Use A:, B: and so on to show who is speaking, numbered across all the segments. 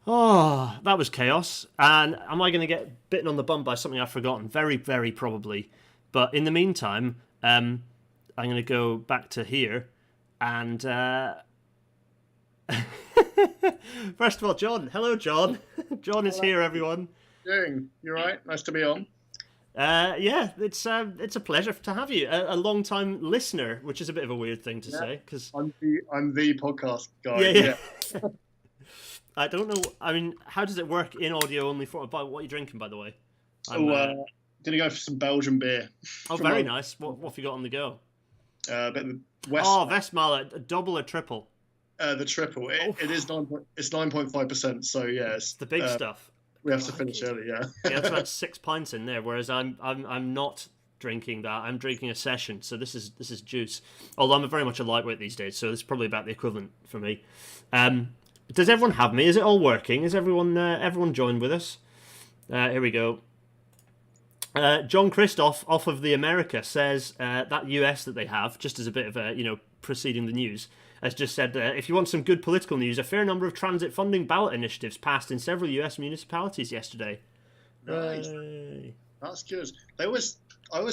A: Oh, that was chaos. And am I going to get bitten on the bum by something I've forgotten? Very, very probably. But in the meantime, I'm going to go back to here. And first of all, John. Hello, John. John is
B: Hello,
A: here, everyone.
B: doing? You all right? Nice to be on.
A: Yeah, it's a pleasure to have you, a long time listener, which is a bit of a weird thing to
B: Yeah,
A: say because
B: I'm the podcast guy.
A: yeah,
B: Yeah.
A: yeah. I don't know. I mean, how does it work in audio only for? But what are you drinking, by the way? I'm.
B: So gonna go for some Belgian beer
A: Oh,
B: from
A: very
B: a,
A: nice. What have you got on the go?
B: bit of the West.
A: Oh, Westmalle, a double or triple?
B: The triple.
A: Oh,
B: It is it's 9.5%. So
A: it's the big stuff.
B: we have to finish
A: Crikey.
B: early. Yeah.
A: Yeah, that's about 6 pints in there. Whereas I'm not drinking that. I'm drinking a session. So this is juice. Although I'm very much a lightweight these days, so it's probably about the equivalent for me. Does everyone have me? Is it all working? Is everyone joined with us? Here we go. John Christoph off of the America says that US that they have, just as a bit of a, preceding the news, has just said if you want some good political news, a fair number of transit funding ballot initiatives passed in several US municipalities yesterday.
B: Nice.
A: Hooray.
B: That's good. I always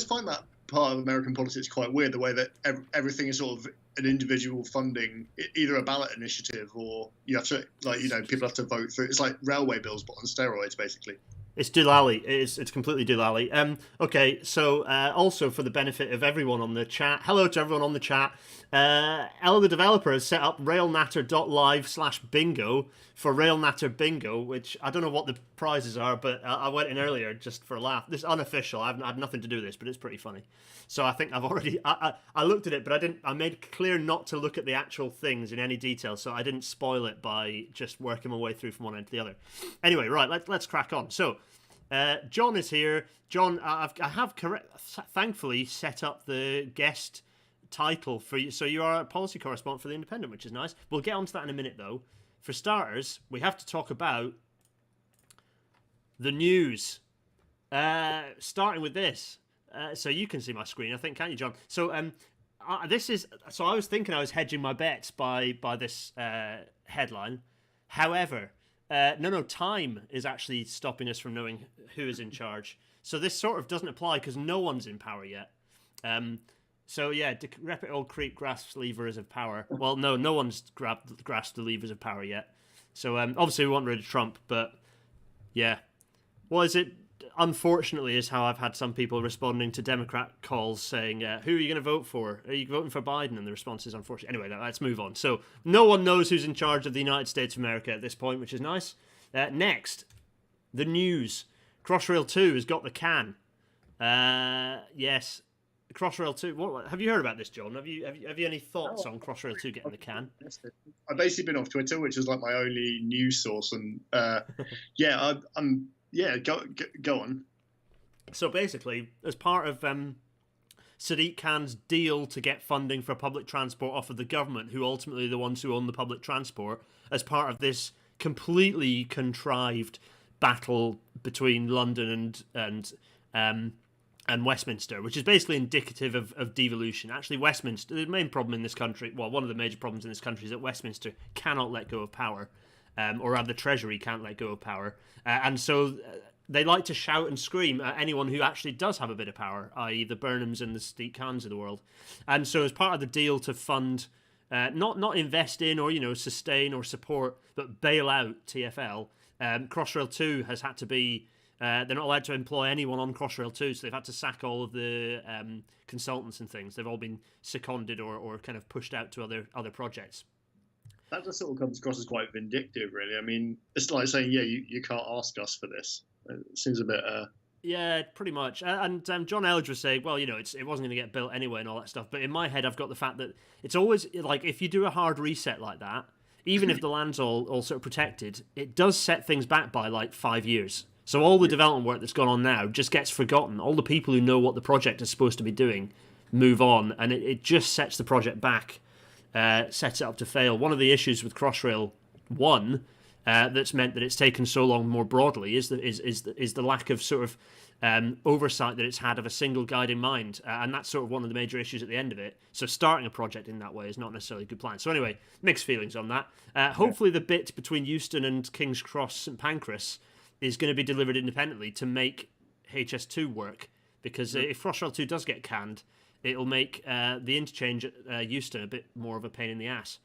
B: find that part of American politics quite weird. The way that everything is sort of an individual funding, either a ballot initiative or you have to people have to vote through. It's like railway bills, but on steroids, basically.
A: It's doolally. It's completely doolally. Okay, so also for the benefit of everyone on the chat, hello to everyone on the chat. Ella the developer has set up railnatter.live/bingo for Railnatter Bingo, which I don't know what the prizes are, but I went in earlier just for a laugh. This is unofficial. I've had nothing to do with this, but it's pretty funny. So I think I've already I looked at it, but I didn't. I made clear not to look at the actual things in any detail, so I didn't spoil it by just working my way through from one end to the other. Anyway, right, let's crack on. So. John is here. John, I have thankfully set up the guest title for you. So you are a policy correspondent for The Independent, which is nice. We'll get onto that in a minute, though. For starters, we have to talk about the news. Starting with this. So you can see my screen, I think, can't you, John? So this is. So I was thinking I was hedging my bets by this headline. However. No, time is actually stopping us from knowing who is in charge. So this sort of doesn't apply because no one's in power yet. So yeah, decrepit old creep grasps levers of power. Well, no one's grasped the levers of power yet. So obviously we want rid of Trump, but yeah. Well, is it? Unfortunately, is how I've had some people responding to Democrat calls saying, who are you going to vote for? Are you voting for Biden? And the response is unfortunate. Anyway, let's move on. So no one knows who's in charge of the United States of America at this point, which is nice. Next, the news. Crossrail 2 has got the can. Yes, Crossrail 2. What, have you heard about this, John? Have you any thoughts on Crossrail 2 getting the can?
B: I've basically been off Twitter, which is like my only news source, and I'm. Yeah, go on.
A: So basically, as part of Sadiq Khan's deal to get funding for public transport off of the government, who ultimately are the ones who own the public transport, as part of this completely contrived battle between London and Westminster, which is basically indicative of devolution. Actually, Westminster, the main problem in this country, well, one of the major problems in this country is that Westminster cannot let go of power. Or rather, the Treasury can't let go of power. And so they like to shout and scream at anyone who actually does have a bit of power, i.e. the Burnhams and the Sadiq Khans of the world. And so as part of the deal to fund, not invest in or, sustain or support, but bail out TfL, Crossrail 2 has had to be... they're not allowed to employ anyone on Crossrail 2, so they've had to sack all of the consultants and things. They've all been seconded or kind of pushed out to other projects.
B: That just sort of comes across as quite vindictive, really. I mean, it's like saying, yeah, you can't ask us for this. It seems a bit...
A: Yeah, pretty much. And John Elledge was saying, well, it wasn't going to get built anyway and all that stuff. But in my head, I've got the fact that it's always, like, if you do a hard reset like that, even if the land's all sort of protected, it does set things back by, like, 5 years. So all the development work that's gone on now just gets forgotten. All the people who know what the project is supposed to be doing move on, and it just sets the project back. Sets it up to fail. One of the issues with Crossrail 1 that's meant that it's taken so long more broadly is the lack of sort of oversight that it's had of a single guiding mind, and that's sort of one of the major issues at the end of it. So starting a project in that way is not necessarily a good plan. So anyway, mixed feelings on that. Hopefully the bit between Euston and King's Cross St Pancras is going to be delivered independently to make HS2 work, because if Crossrail 2 does get canned, it'll make the interchange at Euston a bit more of a pain in the ass.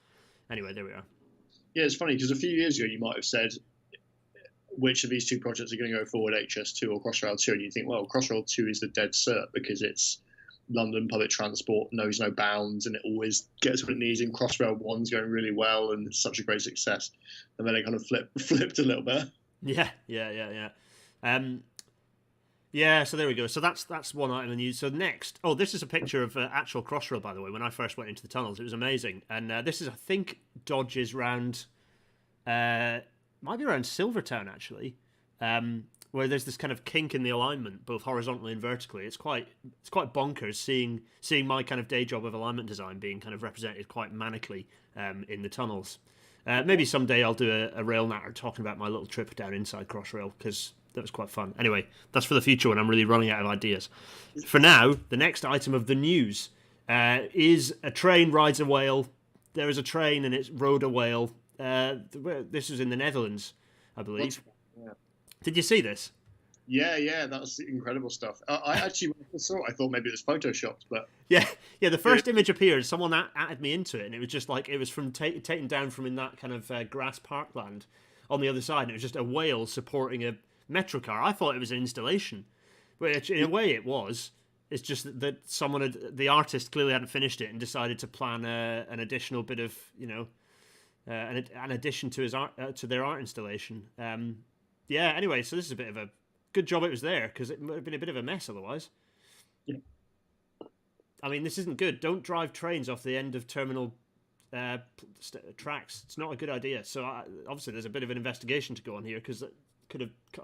A: Anyway, there we are.
B: Yeah, it's funny because a few years ago you might have said which of these two projects are going to go forward, HS2 or Crossrail 2, and you think, well, Crossrail 2 is the dead cert because it's London public transport, knows no bounds, and it always gets what it needs, and Crossrail 1's going really well and it's such a great success. And then it kind of flipped a little bit.
A: Yeah. So there we go. So that's one item in the news. So next, this is a picture of actual Crossrail, by the way. When I first went into the tunnels, it was amazing. And this is, I think, Dodge's round, might be around Silvertown actually, where there's this kind of kink in the alignment, both horizontally and vertically. It's quite bonkers seeing my kind of day job of alignment design being kind of represented quite manically in the tunnels. Maybe someday I'll do a rail natter talking about my little trip down inside Crossrail, because that was quite fun. Anyway, that's for the future when I'm really running out of ideas. For now, the next item of the news is a train rides a whale. There is a train and it's rode a whale. This was in the Netherlands, I believe.
B: Yeah.
A: Did you see this?
B: Yeah, that's incredible stuff. I actually, when I saw it, I thought maybe it was photoshopped, but
A: yeah. The first image appeared. Someone added me into it, and it was just like it was from taken down from in that kind of grass parkland on the other side, and it was just a whale supporting a metro car. I thought it was an installation, which in a way it was. It's just that the artist clearly hadn't finished it and decided to plan an additional bit of, an addition to his art to their art installation. Anyway, so this is a bit of a good job it was there, because it would have been a bit of a mess otherwise.
B: Yeah.
A: I mean, this isn't good. Don't drive trains off the end of terminal tracks. It's not a good idea. So obviously there's a bit of an investigation to go on here, because a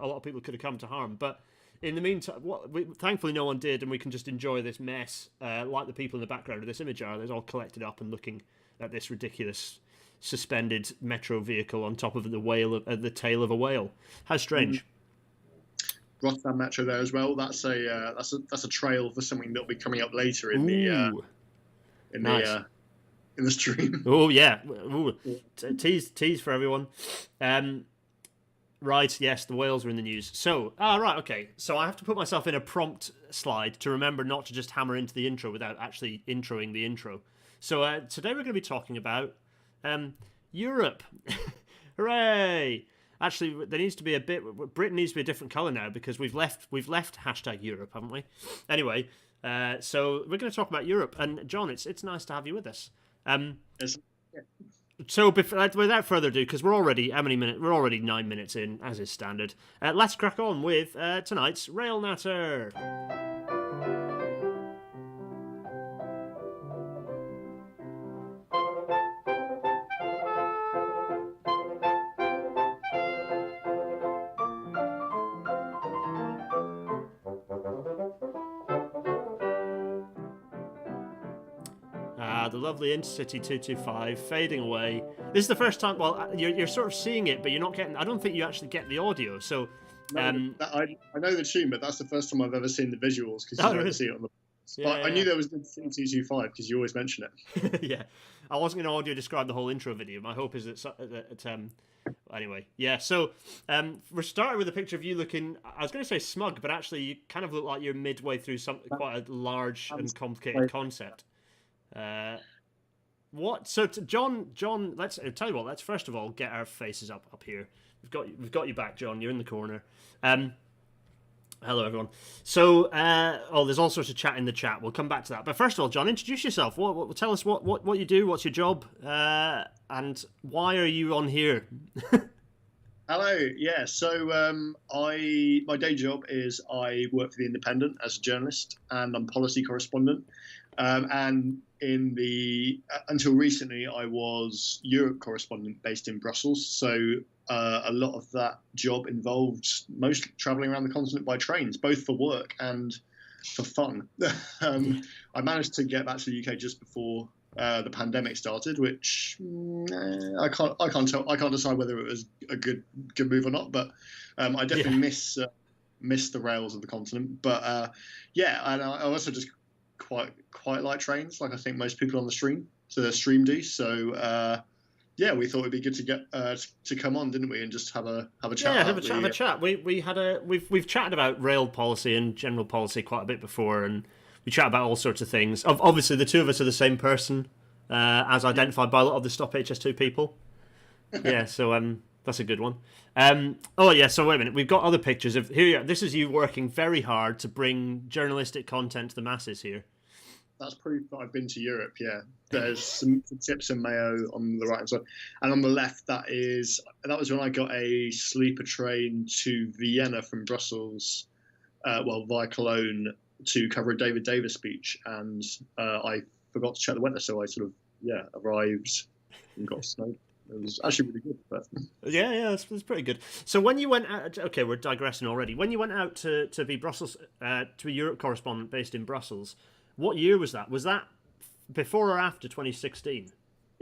A: lot of people could have come to harm. But in the meantime, thankfully no one did, and we can just enjoy this mess like the people in the background of this image are. They're all collected up and looking at this ridiculous suspended metro vehicle on top of the tail of a whale. How strange.
B: Rotterdam Metro there as well. That's a trail for something that'll be coming up later in the stream.
A: Oh yeah. Ooh. Tease for everyone. Right, yes, the whales are in the news. So, right, okay. So I have to put myself in a prompt slide to remember not to just hammer into the intro without actually introing the intro. So today we're going to be talking about Europe. Hooray! Actually, there needs to be Britain needs to be a different colour now, because we've left hashtag Europe, haven't we? Anyway, so we're going to talk about Europe. And John, it's nice to have you with us. So without further ado, because we're already 9 minutes in, as is standard. Let's crack on with tonight's Rail Natter. The lovely Intercity 225 fading away. This is the first time. Well, you're sort of seeing it, but you're not getting. I don't think you actually get the audio. So,
B: I know the tune, but that's the first time I've ever seen the visuals, because you don't see it on the. I knew there was the 225 because you always mention it.
A: Yeah, I wasn't going to audio describe the whole intro video. My hope is that anyway, yeah. So we're starting with a picture of you looking. I was going to say smug, but actually you kind of look like you're midway through quite a large and complicated concept. What? So, John, let's tell you what. Let's first of all get our faces up here. We've got you back, John. You're in the corner. Hello, everyone. So, there's all sorts of chat in the chat. We'll come back to that. But first of all, John, introduce yourself. Tell us what you do. What's your job? And why are you on here?
B: Hello. Yeah. So, my day job is I work for the Independent as a journalist, and I'm policy correspondent. And until recently, I was Europe correspondent based in Brussels. So a lot of that job involved mostly traveling around the continent by trains, both for work and for fun. I managed to get back to the UK just before the pandemic started, which I can't decide whether it was a good move or not. But I definitely miss the rails of the continent. But yeah, and I also just quite like trains, like I think most people on the stream. So the stream do. So yeah, we thought it'd be good to get to come on, didn't we, and just have a chat.
A: Yeah, have a chat. We've chatted about rail policy and general policy quite a bit before, and we chat about all sorts of things. Obviously, the two of us are the same person, as identified by a lot of the Stop HS2 people. Yeah, so that's a good one. Oh yeah, so wait a minute. We've got other pictures of here. This is you working very hard to bring journalistic content to the masses here.
B: That's proof that I've been to Europe. Yeah, there's some tips and mayo on the right hand side, and on the left that was when I got a sleeper train to Vienna from Brussels, via Cologne to cover a David Davis speech, and I forgot to check the weather, so I sort of arrived and got snowed. It was actually really good. But...
A: Yeah, that's pretty good. So when you went out, okay, we're digressing already. When you went out to be Brussels, to a Europe correspondent based in Brussels, what year was that? Was that before or after 2016?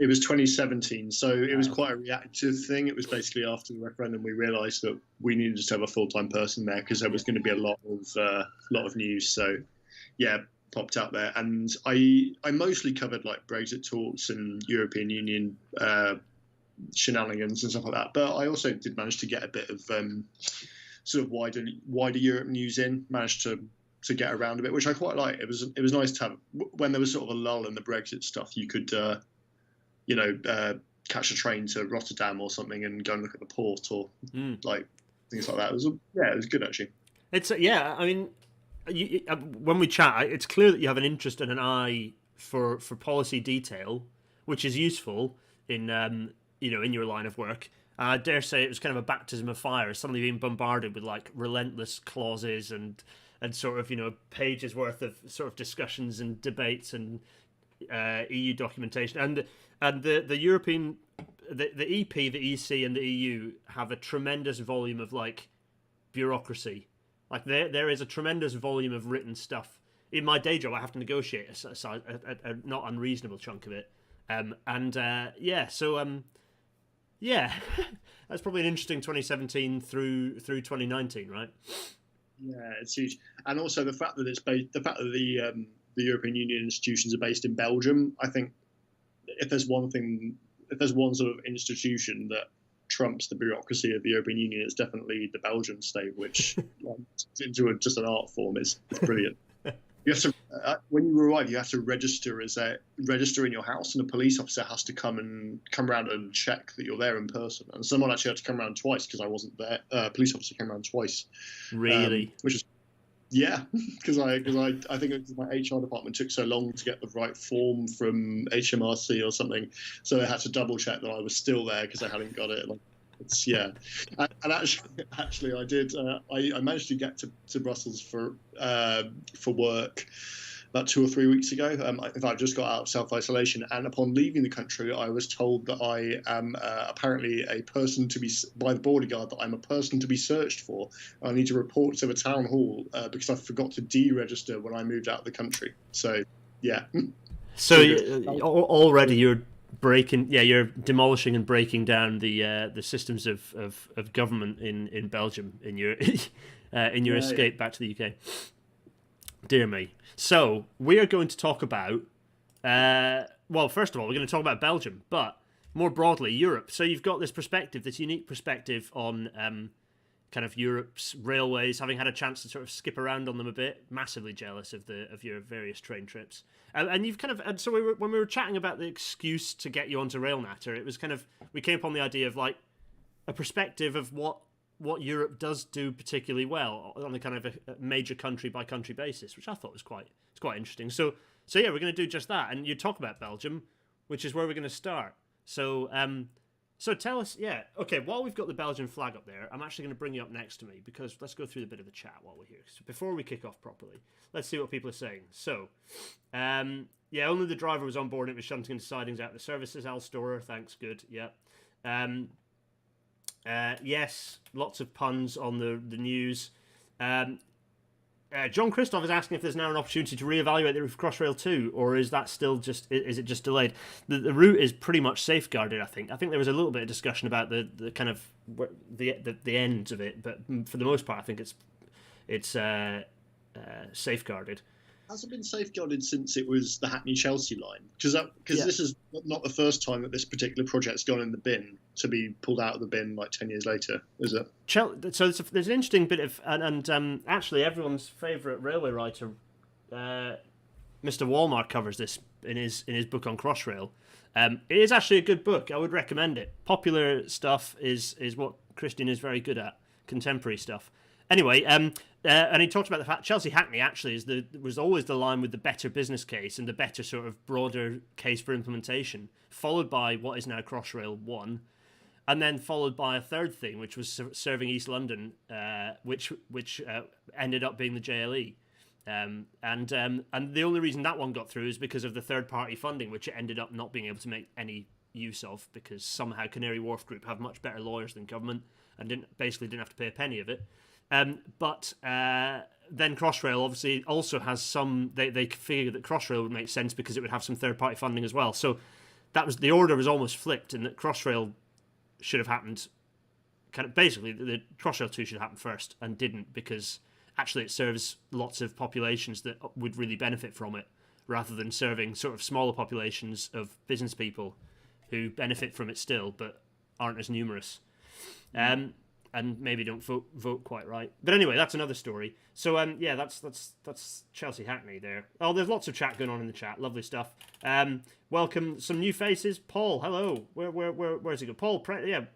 B: It was 2017, so it was quite a reactive thing. It was basically after the referendum we realised that we needed to have a full-time person there because there was going to be a lot of news. So, yeah, popped out there, and I mostly covered like Brexit talks and European Union shenanigans and stuff like that. But I also did manage to get a bit of sort of wider Europe news in. Managed to get around a bit, which I quite like. It was nice to have when there was sort of a lull in the Brexit stuff. You could catch a train to Rotterdam or something and go and look at the port or like things like that. It was good actually.
A: It's I mean, when we chat, it's clear that you have an interest and an eye for policy detail, which is useful in in your line of work. I dare say it was kind of a baptism of fire, suddenly being bombarded with like relentless clauses and sort of pages worth of sort of discussions and debates and EU documentation and the European the EP, the EC, and the EU have a tremendous volume of like bureaucracy. Like there is a tremendous volume of written stuff. In my day job, I have to negotiate a not unreasonable chunk of it. Yeah, that's probably an interesting 2017 through 2019, right?
B: Yeah, it's huge, and also the fact that the European Union institutions are based in Belgium. I think if there's one sort of institution that trumps the bureaucracy of the European Union, it's definitely the Belgian state, which into just an art form is brilliant. You have to when you arrive, you have to register in your house, and a police officer has to come around and check that you're there in person. And someone actually had to come around twice because I wasn't there. Police officer came around twice.
A: Really?
B: Which is because I think it was my HR department took so long to get the right form from HMRC or something, so they had to double check that I was still there because I hadn't got it. And actually I did. I managed to get to Brussels for work about 2 or 3 weeks ago. I just got out of self-isolation, and upon leaving the country, I was told that I am apparently a person to be by the border guard. That I'm a person to be searched for. I need to report to the town hall because I forgot to deregister when I moved out of the country. So yeah.
A: So already you're you're demolishing and breaking down the systems of government in Belgium in your escape back to the UK. Dear me. So we are going to talk about first of all, we're going to talk about Belgium, but more broadly Europe. So you've got this perspective, this unique perspective on kind of Europe's railways, having had a chance to sort of skip around on them a bit. Massively jealous of your various train trips. And you've kind of, and so when we were chatting about the excuse to get you onto RailNatter, it was kind of, we came upon the idea of like a perspective of what Europe does do particularly well on a kind of a major country by country basis, which I thought was quite interesting. So yeah, we're going to do just that, and you talk about Belgium, which is where we're going to start. So tell us, okay. While we've got the Belgian flag up there, I'm actually going to bring you up next to me because let's go through a bit of the chat while we're here. So before we kick off properly, let's see what people are saying. So, only the driver was on board and it was shunting into sidings out of the services. Al Storer, thanks, good, yeah. Yes, lots of puns on the news. John Christoph is asking if there's now an opportunity to reevaluate the route of Crossrail 2, or is that still is it just delayed? The route is pretty much safeguarded, I think. I think there was a little bit of discussion about the kind of the ends of it, but for the most part, I think it's safeguarded.
B: Has it been safeguarded since it was the Hackney-Chelsea line? Because this is not the first time that this particular project's gone in the bin to be pulled out of the bin like 10 years later, is it?
A: So there's an interesting bit of and actually everyone's favourite railway writer, Mr. Walmart, covers this in his book on Crossrail. It is actually a good book. I would recommend it. Popular stuff is what Christian is very good at. Contemporary stuff. Anyway, and he talked about the fact Chelsea Hackney actually was always the line with the better business case and the better sort of broader case for implementation, followed by what is now Crossrail 1, and then followed by a third thing, which was serving East London, which ended up being the JLE. And the only reason that one got through is because of the third-party funding, which it ended up not being able to make any use of, because somehow Canary Wharf Group have much better lawyers than government and didn't have to pay a penny of it. But then Crossrail obviously also has some. They figured that Crossrail would make sense because it would have some third-party funding as well. So the order was almost flipped, and that Crossrail should have happened. Basically, the Crossrail 2 should happen first, and didn't, because actually it serves lots of populations that would really benefit from it, rather than serving sort of smaller populations of business people who benefit from it still, but aren't as numerous. And maybe don't vote quite right. But anyway, that's another story. So that's Chelsea Hackney there. Oh, there's lots of chat going on in the chat. Lovely stuff. Welcome some new faces. Paul, hello. Where's he go? Paul,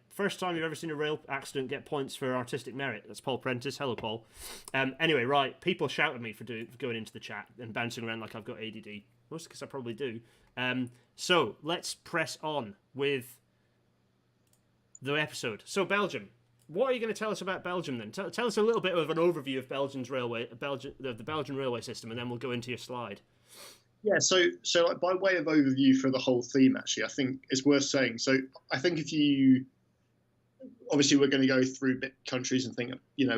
A: first time you've ever seen a rail accident get points for artistic merit. That's Paul Prentice. Hello, Paul. Anyway, right. People shout at me for going into the chat and bouncing around like I've got ADD. Mostly because I probably do. So let's press on with the episode. So Belgium. What are you going to tell us about Belgium then? Tell us a little bit of an overview of the Belgian railway system, and then we'll go into your slide.
B: Yeah, so like by way of overview for the whole theme, actually, I think it's worth saying. So I think obviously we're going to go through countries and think,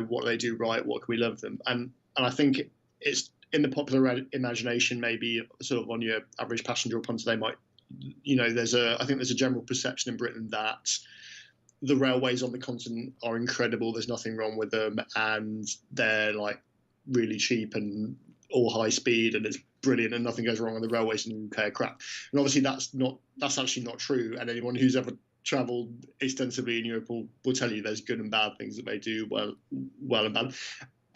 B: what do they do right? What can we learn from them? And I think it's in the popular imagination, maybe sort of on your average passenger or punter, they might, I think there's a general perception in Britain that the railways on the continent are incredible. There's nothing wrong with them, and they're like really cheap and all high speed, and it's brilliant, and nothing goes wrong on the railways in the UK. Crap. And obviously that's actually not true. And anyone who's ever travelled extensively in Europe will tell you there's good and bad things that they do well and bad.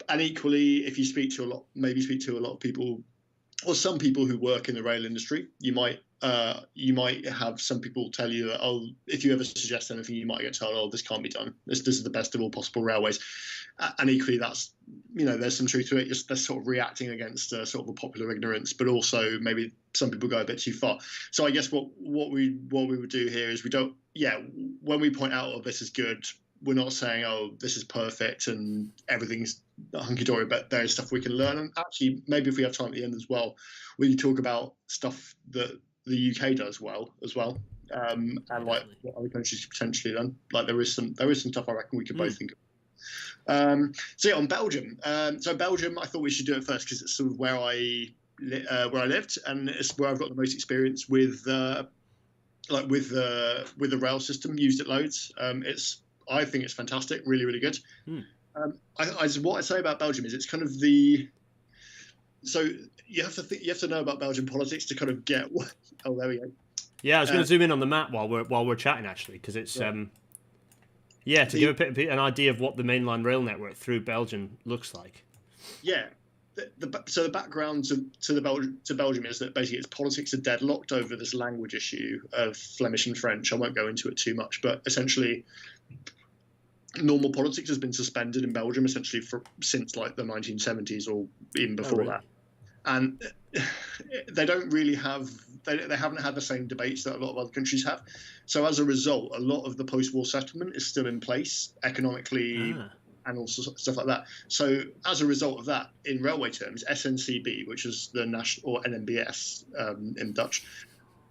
B: And equally, if you speak to a lot of people, or some people who work in the rail industry, you might have some people tell you that, if you ever suggest anything, you might get told, this can't be done. This is the best of all possible railways. And equally, that's, there's some truth to it. They're sort of reacting against sort of a popular ignorance, but also maybe some people go a bit too far. So I guess what we would do here is when we point out, this is good, we're not saying, this is perfect and everything's hunky-dory, but there is stuff we can learn. And actually, maybe if we have time at the end as well, we can talk about stuff that the UK does well as well, and like what other countries could potentially learn. Like there is some stuff I reckon we could both think of. So on Belgium. So Belgium, I thought we should do it first because it's sort of where I lived, and it's where I've got the most experience with the rail system. Used it loads. I think it's fantastic, really, really good. What I say about Belgium is it's kind of so you have to know about Belgian politics to kind of get. Oh, there we go.
A: Yeah, I was going to zoom in on the map while we're chatting, actually, because it's give a bit an idea of what the mainline rail network through Belgium looks like.
B: Yeah. So the background to Belgium is that basically its politics are deadlocked over this language issue of Flemish and French. I won't go into it too much, but essentially, normal politics has been suspended in Belgium essentially since like the 1970s or even before that, and they don't really have they haven't had the same debates that a lot of other countries have. So as a result, a lot of the post-war settlement is still in place economically. And also stuff like that. So as a result of that, in railway terms, SNCB, which is the national, or NMBS in Dutch,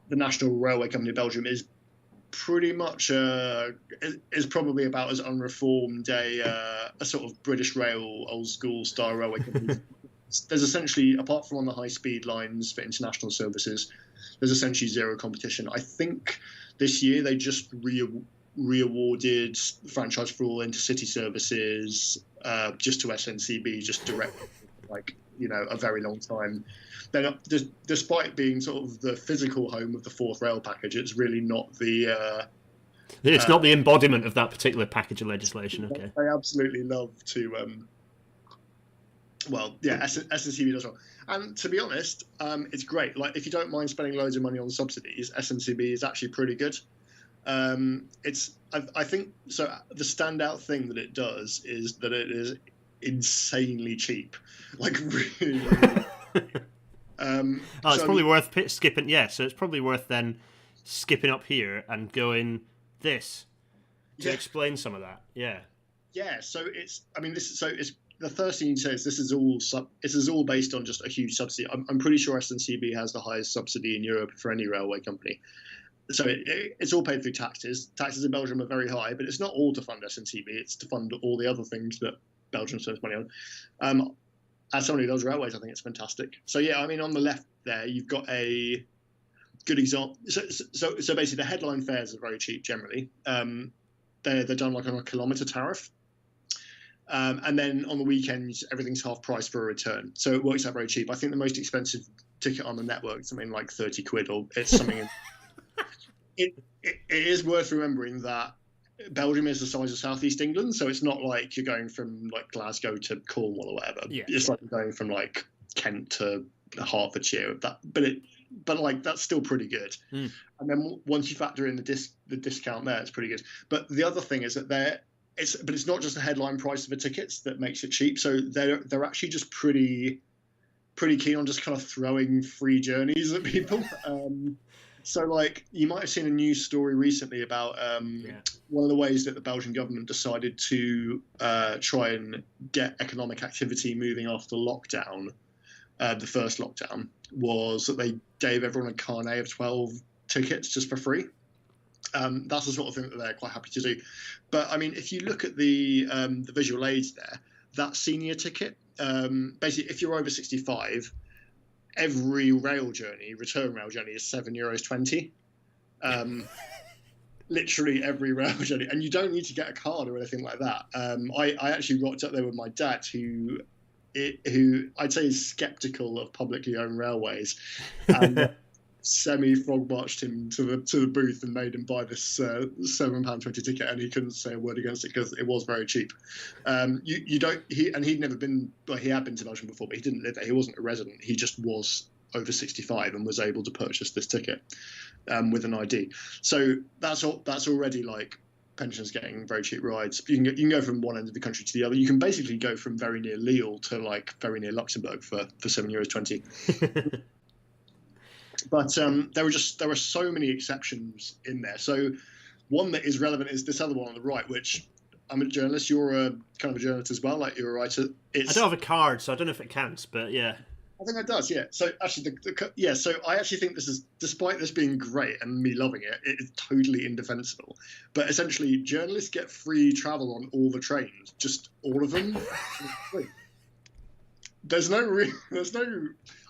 B: the National Railway Company of Belgium, is pretty much is probably about as unreformed a sort of British Rail old school style railway company there's essentially, apart from on the high-speed lines for international services, there's essentially zero competition. I think this year they just re-awarded franchise for all intercity services just to SNCB, just direct, like, a very long time. Then, despite being sort of the physical home of the fourth rail package, it's really not the.
A: It's not the embodiment of that particular package of legislation. Okay.
B: I absolutely love to. SNCB does well, and to be honest, it's great. Like, if you don't mind spending loads of money on subsidies, SNCB is actually pretty good. I think so. The standout thing that it does is that it is insanely cheap, like really.
A: It's probably worth skipping. Yeah, so it's probably worth then skipping up here and going this to explain some of that. Yeah. Yeah.
B: So it's. I mean, it's the first thing you say is this is all based on just a huge subsidy. I'm pretty sure SNCB has the highest subsidy in Europe for any railway company. So it's all paid through taxes. Taxes in Belgium are very high, but it's not all to fund SNCB. It's to fund all the other things that Belgium spends money on. As somebody who loves railways, I think it's fantastic. So yeah, I mean, on the left there, you've got a good example. So basically, the headline fares are very cheap generally. They're done like on a kilometre tariff. And then on the weekends, everything's half price for a return. So it works out very cheap. I think the most expensive ticket on the network is something like 30 quid, or it's something. It is worth remembering that Belgium is the size of Southeast England, so it's not like you're going from like Glasgow to Cornwall or whatever.
A: Yeah.
B: It's like going from like Kent to Hertfordshire. But like that's still pretty good. And then once you factor in the discount there, it's pretty good. But the other thing is that it's not just the headline price of the tickets that makes it cheap. So they're actually just pretty keen on just kind of throwing free journeys at people. So, like, you might have seen a news story recently about one of the ways that the Belgian government decided to try and get economic activity moving after lockdown, the first lockdown, was that they gave everyone a carnet of 12 tickets just for free. That's the sort of thing that they're quite happy to do. But, I mean, if you look at the visual aids there, that senior ticket, basically, if you're over 65, every return rail journey is €7.20. Literally every rail journey, and you don't need to get a card or anything like that. I actually rocked up there with my dad, who I'd say is skeptical of publicly owned railways, and semi-frog marched him to the booth and made him buy this £7.20 ticket, and he couldn't say a word against it because it was very cheap. He'd never been, well, he had been to Belgium before, but he didn't live there. He wasn't a resident. He just was over 65 and was able to purchase this ticket with an ID. So that's already like pensioners getting very cheap rides. You can go from one end of the country to the other. You can basically go from very near Lille to like very near Luxembourg for €7.20. But there were so many exceptions in there. So one that is relevant is this other one on the right, which I'm a journalist. You're a kind of a journalist as well, like you're a writer.
A: I don't have a card, so I don't know if it counts, but yeah.
B: I think it does, yeah. So actually, so I actually think this is, despite this being great and me loving it, it is totally indefensible. But essentially, journalists get free travel on all the trains, just all of them. There's no.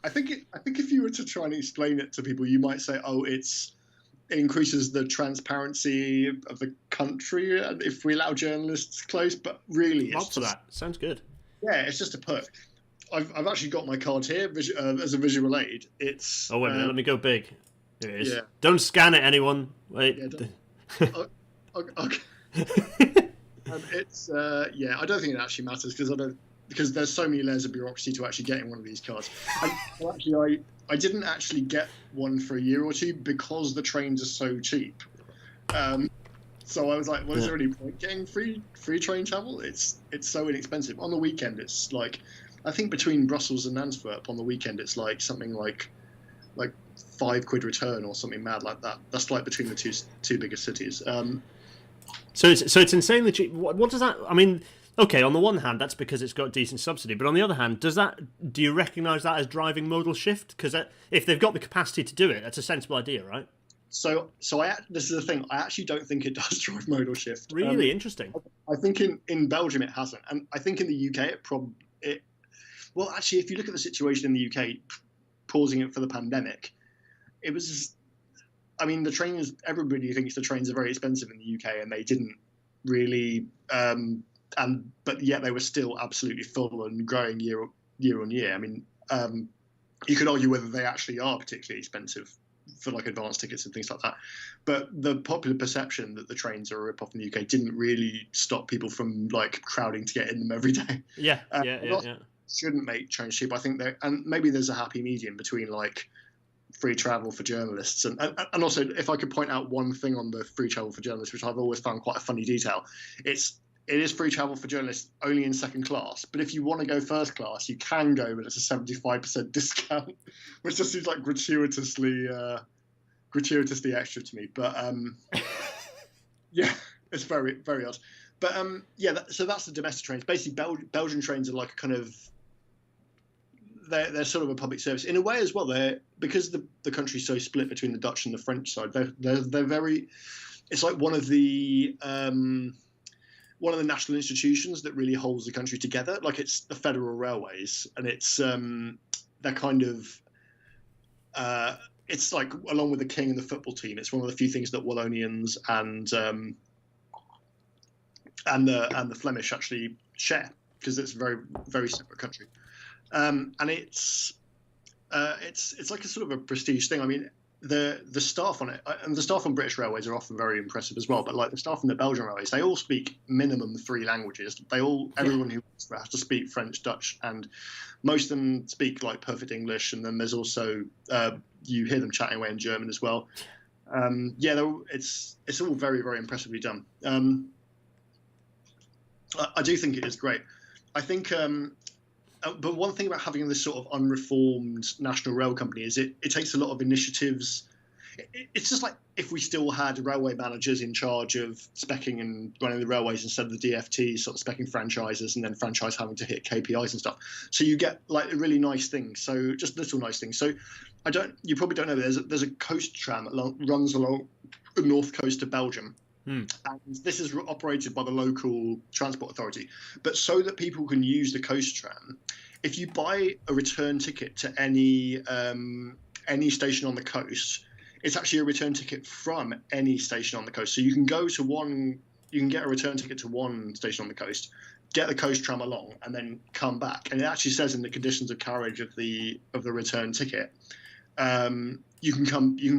B: I think if you were to try and explain it to people, you might say, "Oh, it increases the transparency of the country if we allow journalists close." But really,
A: lots of that sounds good.
B: Yeah, it's just a perk. I've actually got my card here as a visual aid. It's.
A: Oh wait a minute, let me go big. Here it is.
B: Yeah.
A: Don't scan it, anyone. Wait.
B: Yeah, okay. It's I don't think it actually matters because there's so many layers of bureaucracy to actually getting one of these cards. I didn't actually get one for a year or two because the trains are so cheap. So I was like, well, is there any point getting free train travel? It's so inexpensive. On the weekend, it's like, I think between Brussels and Antwerp on the weekend, it's like something like £5 return or something mad like that. That's like between the two biggest cities.
A: So it's insanely cheap. What does that? I mean, okay, on the one hand, that's because it's got decent subsidy, but on the other hand, do you recognise that as driving modal shift? Because if they've got the capacity to do it, that's a sensible idea, right?
B: So this is the thing. I actually don't think it does drive modal shift.
A: Really interesting.
B: I think in Belgium it hasn't, and I think in the UK Well, actually, if you look at the situation in the UK, pausing it for the pandemic, it was. I mean, the trains. Everybody thinks the trains are very expensive in the UK, and they didn't really. But yet they were still absolutely full and growing year on year. I mean, you could argue whether they actually are particularly expensive for like advanced tickets and things like that. But the popular perception that the trains are a rip-off in the UK didn't really stop people from like crowding to get in them every day.
A: Yeah.
B: Shouldn't make trains cheap. I think and maybe there's a happy medium between like free travel for journalists and also, if I could point out one thing on the free travel for journalists, which I've always found quite a funny detail, it is free travel for journalists only in second class, but if you want to go first class, you can go, but it's a 75% discount, which just seems like gratuitously extra to me. But yeah, it's very, very odd. But so that's the domestic trains. Basically, Belgian trains are like a kind of they're sort of a public service in a way as well. They're because the country's so split between the Dutch and the French side. They're very. It's like one of the national institutions that really holds the country together. Like it's the Federal Railways, and it's they're kind of it's like along with the king and the football team. It's one of the few things that Wallonians and the Flemish actually share, because it's a very, very separate country. And it's like a sort of a prestige thing. I mean, the staff on it, and the staff on British Railways are often very impressive as well. But like the staff on the Belgian Railways, they all speak minimum 3 languages. Everyone who works there has to speak French, Dutch, and most of them speak like perfect English. And then there's also you hear them chatting away in German as well. It's all very, very impressively done. I do think it is great. I think. But one thing about having this sort of unreformed national rail company is it takes a lot of initiatives. It's just like if we still had railway managers in charge of speccing and running the railways instead of the DFT sort of speccing franchises, and then franchise having to hit KPIs and stuff. So you get like really nice things. So just little nice things. So you probably don't know, there's a coast tram that runs along the north coast of Belgium. And this is operated by the local transport authority. But so that people can use the coast tram, if you buy a return ticket to any station on the coast, it's actually a return ticket from any station on the coast. So you can get a return ticket to one station on the coast, get the coast tram along, and then come back. And it actually says in the conditions of carriage of the return ticket, you can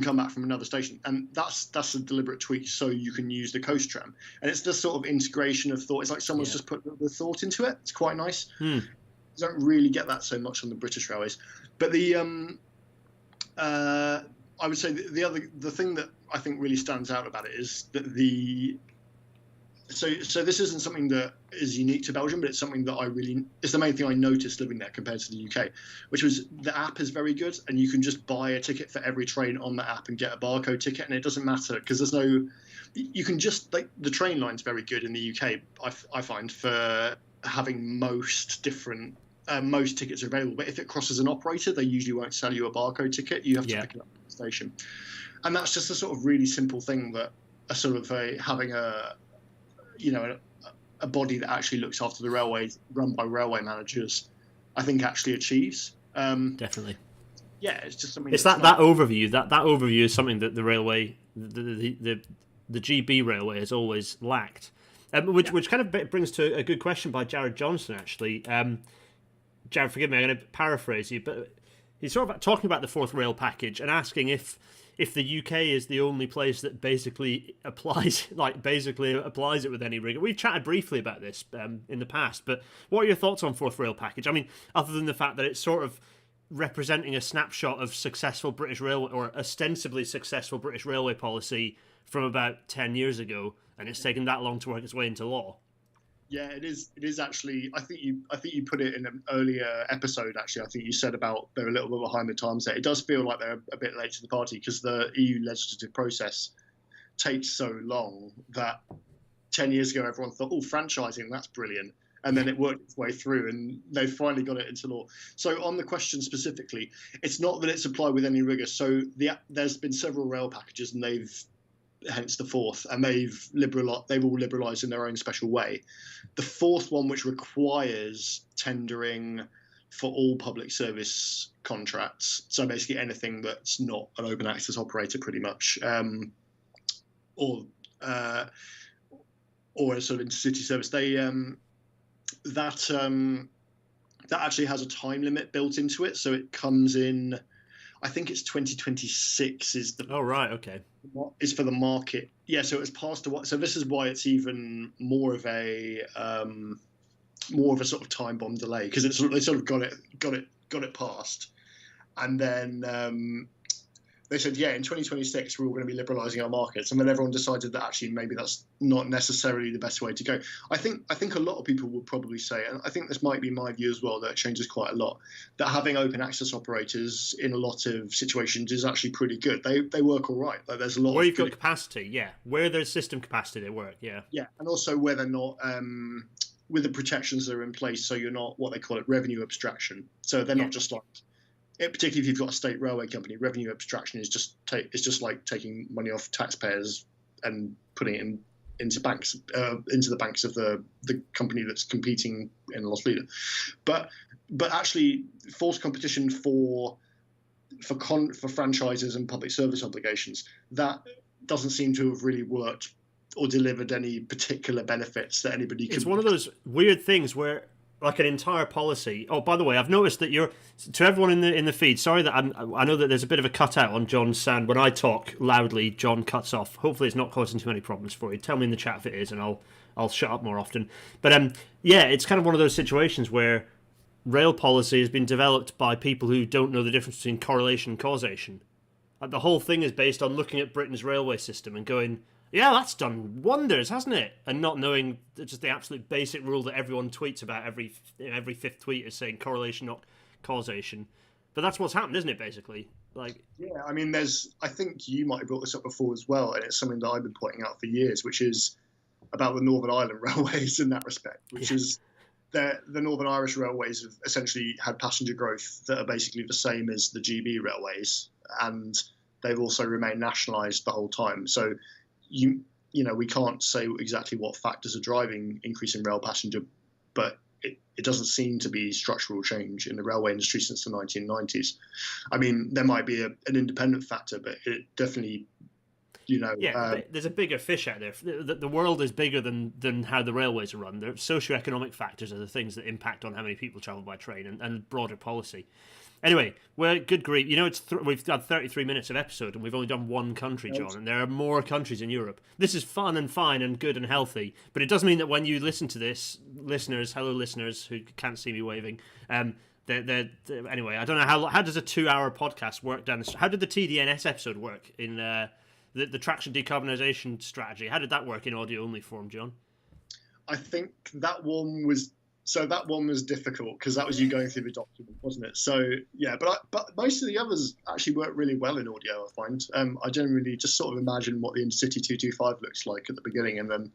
B: come back from another station, and that's a deliberate tweak so you can use the coast tram. And it's this sort of integration of thought. It's like someone's just put the thought into it. It's quite nice. You don't really get that so much on the British Railways. But I would say the thing that I think really stands out about it is that so this isn't something that is unique to Belgium, but it's something that it's the main thing I noticed living there compared to the UK, which was the app is very good, and you can just buy a ticket for every train on the app and get a barcode ticket, and it doesn't matter because you can just, like, the train line's very good in the UK, I find, for having most tickets are available. But if it crosses an operator, they usually won't sell you a barcode ticket. You have to pick it up at the station. And that's just a sort of really simple thing that having a body that actually looks after the railways, run by railway managers, I think actually achieves.
A: Definitely.
B: Yeah, it's just something.
A: It's that overview. That overview is something that the railway, the GB railway, has always lacked. Which kind of brings to a good question by Jared Johnson, actually. Jared, forgive me, I'm going to paraphrase you, but he's sort of talking about the fourth rail package and asking if the UK is the only place that basically applies it with any rigor. We've chatted briefly about this in the past, but what are your thoughts on fourth rail package? I mean, other than the fact that it's sort of representing a snapshot of successful British railway, or ostensibly successful British railway policy from about 10 years ago, and it's taken that long to work its way into law.
B: Yeah, it is. It is actually. I think you put it in an earlier episode. Actually, I think you said about they're a little bit behind the times there. It does feel like they're a bit late to the party because the EU legislative process takes so long that 10 years ago everyone thought, "Oh, franchising, that's brilliant," and then it worked its way through, and they finally got it into law. So on the question specifically, it's not that it's applied with any rigor. So there's been several rail packages, and hence the fourth, and they've all liberalised in their own special way. The fourth one, which requires tendering for all public service contracts. So basically anything that's not an open access operator, pretty much, or a sort of intercity service. That actually has a time limit built into it, so it comes in. I think it's 2026 is the.
A: Oh right, okay.
B: Is for the market. Yeah, so it's past a. So this is why it's even more of a sort of time bomb delay, because they sort of got it passed, and then they said, yeah, in 2026 we're all going to be liberalising our markets, and then everyone decided that actually maybe that's not necessarily the best way to go. I think a lot of people would probably say, and I think this might be my view as well, that it changes quite a lot, that having open access operators in a lot of situations is actually pretty good. They work all right. Like, there's a lot
A: where
B: of
A: you've got capacity, yeah. Where there's system capacity, they work, yeah.
B: Yeah, and also where they're not. With the protections that are in place, so you're not what they call it revenue abstraction. So they're not just like, particularly if you've got a state railway company, revenue abstraction is just like taking money off taxpayers and putting it into the banks of the company that's competing in a loss leader. But actually, forced competition for franchises and public service obligations, that doesn't seem to have really worked or delivered any particular benefits that anybody could.
A: It's one of those weird things where, like, an entire policy. Oh, by the way, I've noticed that to everyone in the feed. Sorry that I know that there's a bit of a cutout on Jon's sound. When I talk loudly, Jon cuts off. Hopefully, it's not causing too many problems for you. Tell me in the chat if it is, and I'll shut up more often. But yeah, it's kind of one of those situations where rail policy has been developed by people who don't know the difference between correlation and causation. The whole thing is based on looking at Britain's railway system and going, yeah, that's done wonders, hasn't it? And not knowing just the absolute basic rule that everyone tweets about every fifth tweet is saying correlation, not causation. But that's what's happened, isn't it, basically? Like,
B: yeah, I mean, I think you might have brought this up before as well, and it's something that I've been pointing out for years, which is about the Northern Ireland railways in that respect, which is the Northern Irish railways have essentially had passenger growth that are basically the same as the GB railways, and they've also remained nationalised the whole time. So we can't say exactly what factors are driving increase in rail passenger, but it doesn't seem to be structural change in the railway industry since the 1990s. I mean, there might be an independent factor, but it definitely,
A: there's a bigger fish out there. The world is bigger than how the railways are run. The socioeconomic factors are the things that impact on how many people travel by train and broader policy. Anyway, well, good grief. We've got 33 minutes of episode and we've only done one country, Jon, and there are more countries in Europe. This is fun and fine and good and healthy, but it does mean that when you listen to this, hello listeners who can't see me waving, anyway, I don't know how does a 2-hour podcast work down this? How did the TDNS episode work in the traction decarbonisation strategy? How did that work in audio only form, Jon?
B: I think that one was difficult because that was you going through the document, wasn't it? So yeah, but most of the others actually work really well in audio, I find. I generally just sort of imagine what the Intercity 225 looks like at the beginning, and then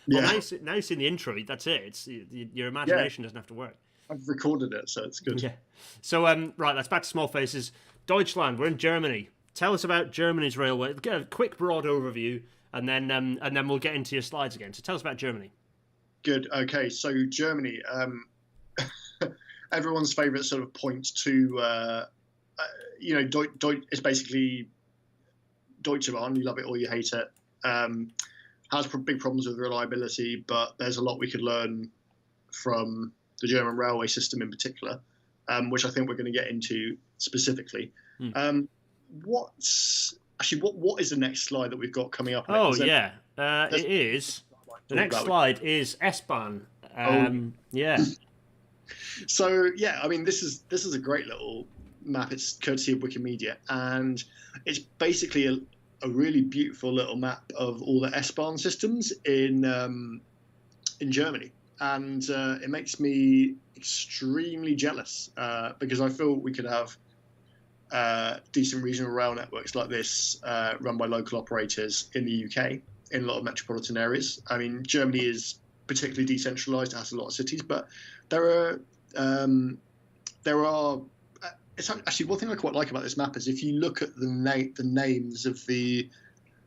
A: well, now you've seen the intro. That's it. It's your imagination doesn't have to work.
B: I've recorded it, so it's good.
A: Yeah. So right, let's back to small faces. Deutschland. We're in Germany. Tell us about Germany's railway. Get a quick broad overview, and then we'll get into your slides again. So tell us about Germany.
B: Good. Okay. So Germany, everyone's favourite sort of point to, it's basically Deutsche Bahn. You love it or you hate it. Has big problems with reliability, but there's a lot we could learn from the German railway system in particular, which I think we're going to get into specifically. What is the next slide that we've got coming up?
A: It is. The next slide is S-Bahn. Yeah.
B: So yeah, I mean, this is a great little map. It's courtesy of Wikimedia, and it's basically a really beautiful little map of all the S-Bahn systems in Germany, and it makes me extremely jealous because I feel we could have decent regional rail networks like this run by local operators in the UK. In a lot of metropolitan areas. I mean, Germany is particularly decentralized. It has a lot of cities, but there are. It's actually one thing I quite like about this map is if you look at the names of the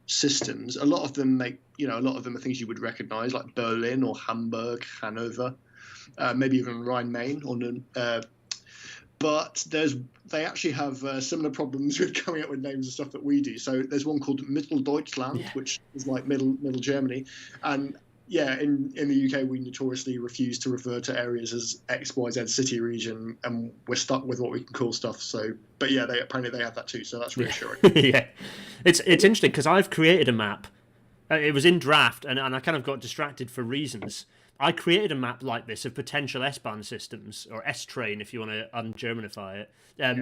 B: systems, a lot of them are things you would recognize, like Berlin or Hamburg, Hanover. maybe even Rhine-Main or but they actually have similar problems with coming up with names and stuff that we do. So there's one called Mitteldeutschland, which is like middle Germany, and in the UK we notoriously refuse to refer to areas as XYZ city region, and we're stuck with what we can call stuff. So, but yeah, apparently they have that too. So that's reassuring.
A: Yeah, it's interesting because I've created a map. It was in draft, and I kind of got distracted for reasons. I created a map like this of potential S-Bahn systems, or S-Train if you want to un-Germanify it,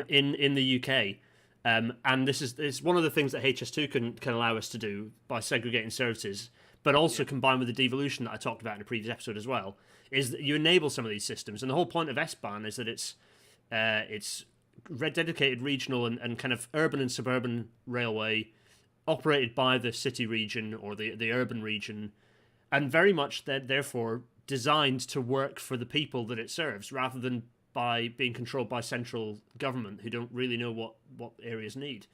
A: in the UK. And this is one of the things that HS2 can allow us to do by segregating services, but also combined with the devolution that I talked about in a previous episode as well, is that you enable some of these systems. And the whole point of S-Bahn is that it's dedicated regional and kind of urban and suburban railway operated by the city region or the urban region, and very much therefore designed to work for the people that it serves, rather than by being controlled by central government who don't really know what areas need.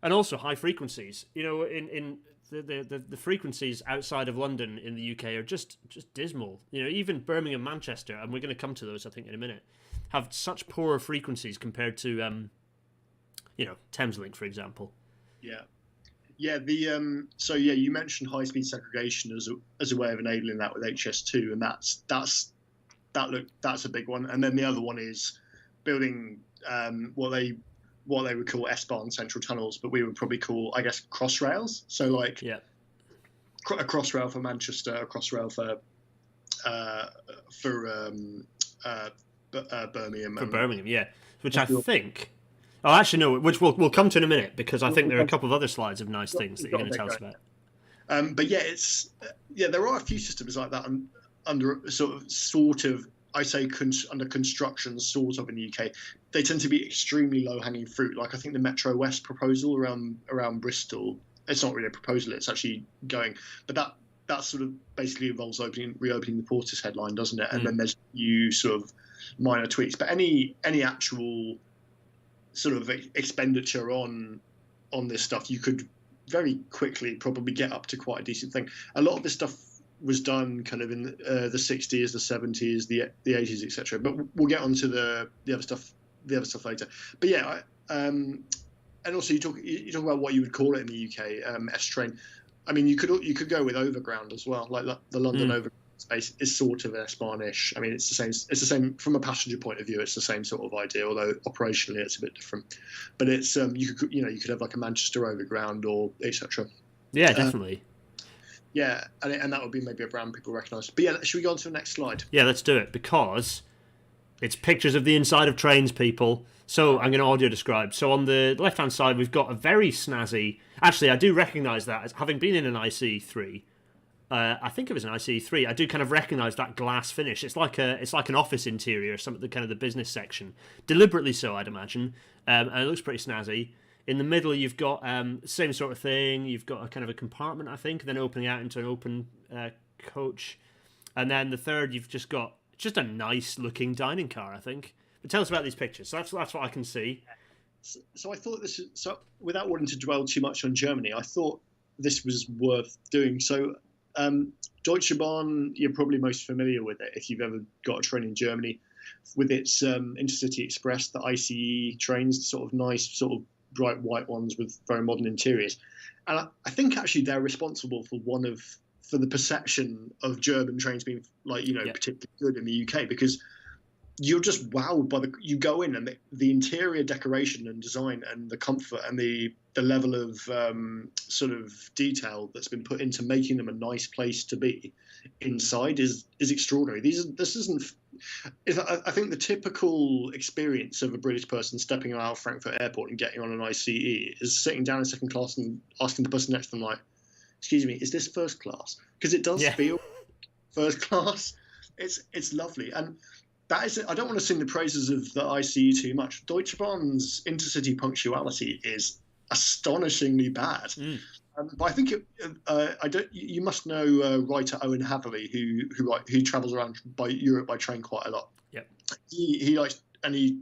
A: And also high frequencies. You know, in the frequencies outside of London in the UK are just dismal. You know, even Birmingham, Manchester, and we're going to come to those I think in a minute, have such poor frequencies compared to Thameslink, for example.
B: Yeah. Yeah, you mentioned high-speed segregation as a way of enabling that with HS2, and that's a big one. And then the other one is building what they would call S-Bahn central tunnels, but we would probably call, I guess, crossrails. So like a crossrail for Manchester, a crossrail for Birmingham.
A: For Birmingham, yeah, which I think. Oh, actually, no, which we'll come to in a minute, because I think there are a couple of other slides of nice things that you're going to tell us about.
B: But there are a few systems like that under sort of I say under construction sort of in the UK. They tend to be extremely low-hanging fruit. Like I think the Metro West proposal around Bristol. It's not really a proposal; it's actually going. But that sort of basically involves reopening the Porter's headline, doesn't it? And then there's sort of minor tweaks. But any actual sort of expenditure on this stuff, you could very quickly probably get up to quite a decent thing. A lot of this stuff was done kind of in the 60s, the 70s, the 80s, etc. But we'll get onto the other stuff later. But yeah, and also you talk about what you would call it in the UK, S-Train. I mean, you could go with Overground as well, like the London Overground space is sort of S-Bahn-ish. I mean, it's the same from a passenger point of view. It's the same sort of idea, although operationally it's a bit different. But it's you could have like a Manchester Overground or etc.
A: Yeah, definitely.
B: And that would be maybe a brand people recognise. But yeah, should we go on to the next slide?
A: Yeah, let's do it, because it's pictures of the inside of trains, people. So I'm going to audio describe. So on the left-hand side, we've got a very snazzy. Actually, I do recognise that as having been in an ICE3. I think it was an ICE3. I do kind of recognise that glass finish. It's like an office interior, some of the kind of the business section, deliberately so, I'd imagine. And it looks pretty snazzy. In the middle, you've got same sort of thing. You've got a kind of a compartment, I think, then opening out into an open coach. And then the third, you've just got just a nice-looking dining car, I think. But tell us about these pictures. So that's what I can see.
B: So I thought without wanting to dwell too much on Germany, I thought this was worth doing. So Deutsche Bahn, you're probably most familiar with it if you've ever got a train in Germany, with its Intercity Express, the ICE trains, the sort of nice, sort of bright white ones with very modern interiors. And I think actually they're responsible for the perception of German trains being particularly good in the UK, because you're just wowed by you go in and the interior decoration and design and the comfort and the level of sort of detail that's been put into making them a nice place to be inside is extraordinary. I think the typical experience of a British person stepping out of Frankfurt Airport and getting on an ICE is sitting down in second class and asking the person next to them, like, "Excuse me, is this first class?" Because it does feel first class. It's lovely. And that is, I don't want to sing the praises of the ICE too much. Deutsche Bahn's intercity punctuality is astonishingly bad. But I think you must know writer Owen Hatherley, who travels around by Europe by train quite a lot.
A: Yep.
B: He likes, and he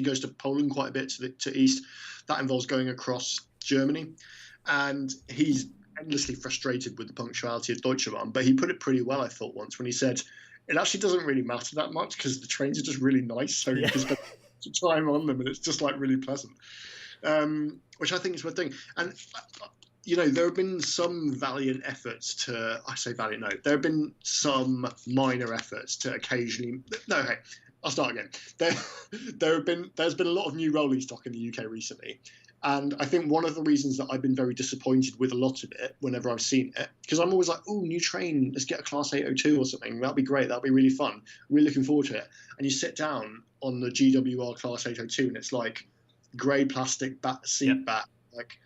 B: goes to Poland quite a bit to east. That involves going across Germany, and he's endlessly frustrated with the punctuality of Deutsche Bahn. But he put it pretty well, I thought, once when he said, it actually doesn't really matter that much because the trains are just really nice, so you can spend time on them, and it's just like really pleasant. Which I think is worth doing. And there have been some valiant efforts to. I say valiant. No, there have been some minor efforts to occasionally. No, okay. I'll start again. There's been a lot of new rolling stock in the UK recently, and I think one of the reasons that I've been very disappointed with a lot of it, whenever I've seen it, because I'm always like, oh, new train, let's get a Class 802 or something. That'll be great. That'll be really fun. Really looking forward to it. And you sit down on the GWR Class 802, and it's like grey plastic seat back. Like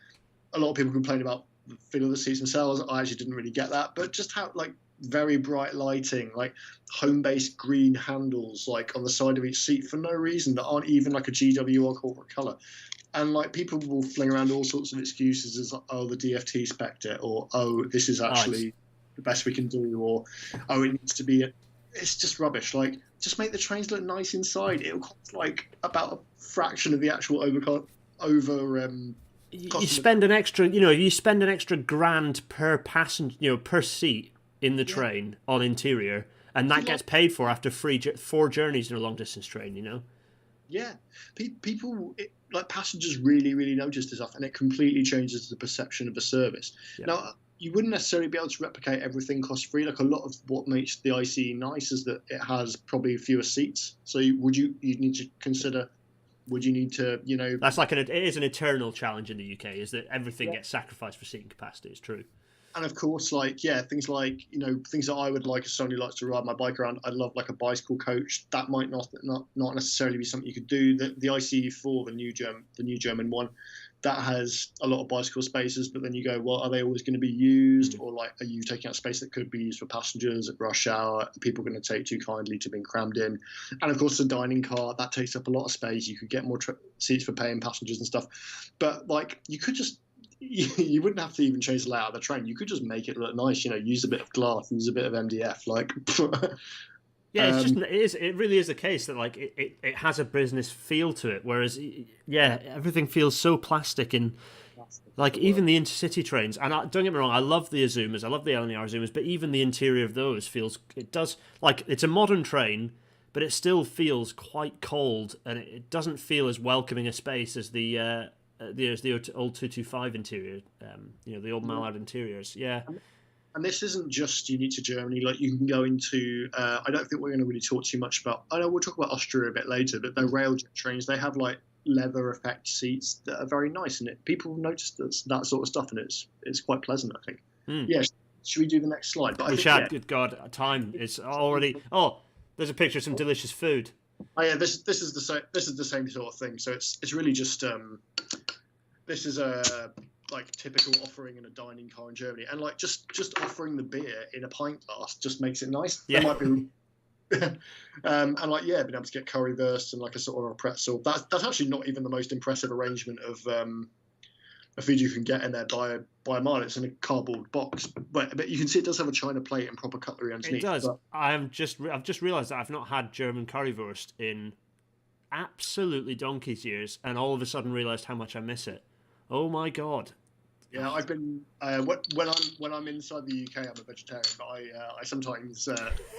B: a lot of people complain about the feel of the seats themselves. I actually didn't really get that, but just how like very bright lighting, like home-based green handles, like on the side of each seat for no reason that aren't even like a GWR corporate colour. And like people will fling around all sorts of excuses as, oh, the DFT spec'd it, or oh, this is actually the best we can do, or oh, it needs to be. It's just rubbish. Like, just make the trains look nice inside. It'll cost like about a fraction of the actual
A: You spend an extra, you spend an extra grand per passenger, per seat in the train on interior, and that gets paid for after 4 journeys in a long distance train.
B: Yeah, people like passengers really, really notice this stuff, and it completely changes the perception of the service. Yeah. Now, you wouldn't necessarily be able to replicate everything cost free. Like a lot of what makes the ICE nice is that it has probably fewer seats. So you'd need to consider. Would you need to,
A: That's like it is an eternal challenge in the UK, is that everything gets sacrificed for seating capacity. It's true. And
B: of course, things like, things that I would like as somebody who likes to ride my bike around, I'd love like a bicycle coach. That might not necessarily be something you could do. The ICE4, the new German one, that has a lot of bicycle spaces, but then you go, well, are they always going to be used? Or like, are you taking out space that could be used for passengers at rush hour? Are people going to take too kindly to being crammed in? And of course, the dining car, that takes up a lot of space. You could get more seats for paying passengers and stuff. But like, you could just, you wouldn't have to even change the layout of the train. You could just make it look nice, use a bit of glass, use a bit of MDF, like.
A: Yeah, it really is the case that like it has a business feel to it, whereas everything feels so plastic in like even the intercity trains. And don't get me wrong, I love the Azumas, I love the LNR Azumas, but even the interior of those does like it's a modern train, but it still feels quite cold, and it doesn't feel as welcoming a space as the old 225 interior, the old Mallard interiors. Yeah.
B: And this isn't just unique to Germany. Like you can go into, I don't think we're going to really talk too much about. I know we'll talk about Austria a bit later, but their railjet trains, they have like leather effect seats that are very nice, and people notice that sort of stuff, and it's quite pleasant, I think. Yeah. Should we do the next slide?
A: But good God, time is already. Oh, there's a picture of some delicious food.
B: Oh yeah, this is the same sort of thing. So it's really just this is a like typical offering in a dining car in Germany, and like just offering the beer in a pint glass just makes it nice. Yeah. That might be and like being able to get currywurst and like a sort of a pretzel. That's actually not even the most impressive arrangement of a food you can get in there by a mile. It's in a cardboard box, but you can see it does have a china plate and proper cutlery underneath.
A: It does. But I've just realised that I've not had German currywurst in absolutely donkey's years, and all of a sudden realised how much I miss it. Oh my God!
B: Yeah, I've been when I'm inside the UK, I'm a vegetarian, but I sometimes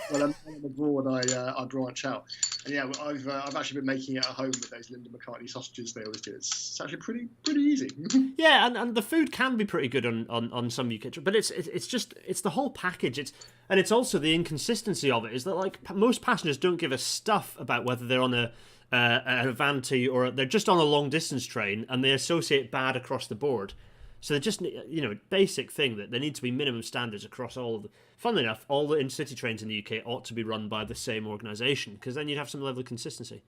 B: when I'm abroad, I branch out. And yeah, I've actually been making it at home with those Linda McCartney sausages they always do. It's actually pretty easy.
A: Yeah, and the food can be pretty good on some UK, but it's the whole package. It's also the inconsistency of it is that like most passengers don't give a stuff about whether they're on an Avanti or they're just on a long distance train, and they associate bad across the board. So they're just, basic thing that there need to be minimum standards across all of the. Funnily enough, all the intercity trains in the UK ought to be run by the same organisation, because then you'd have some level of consistency.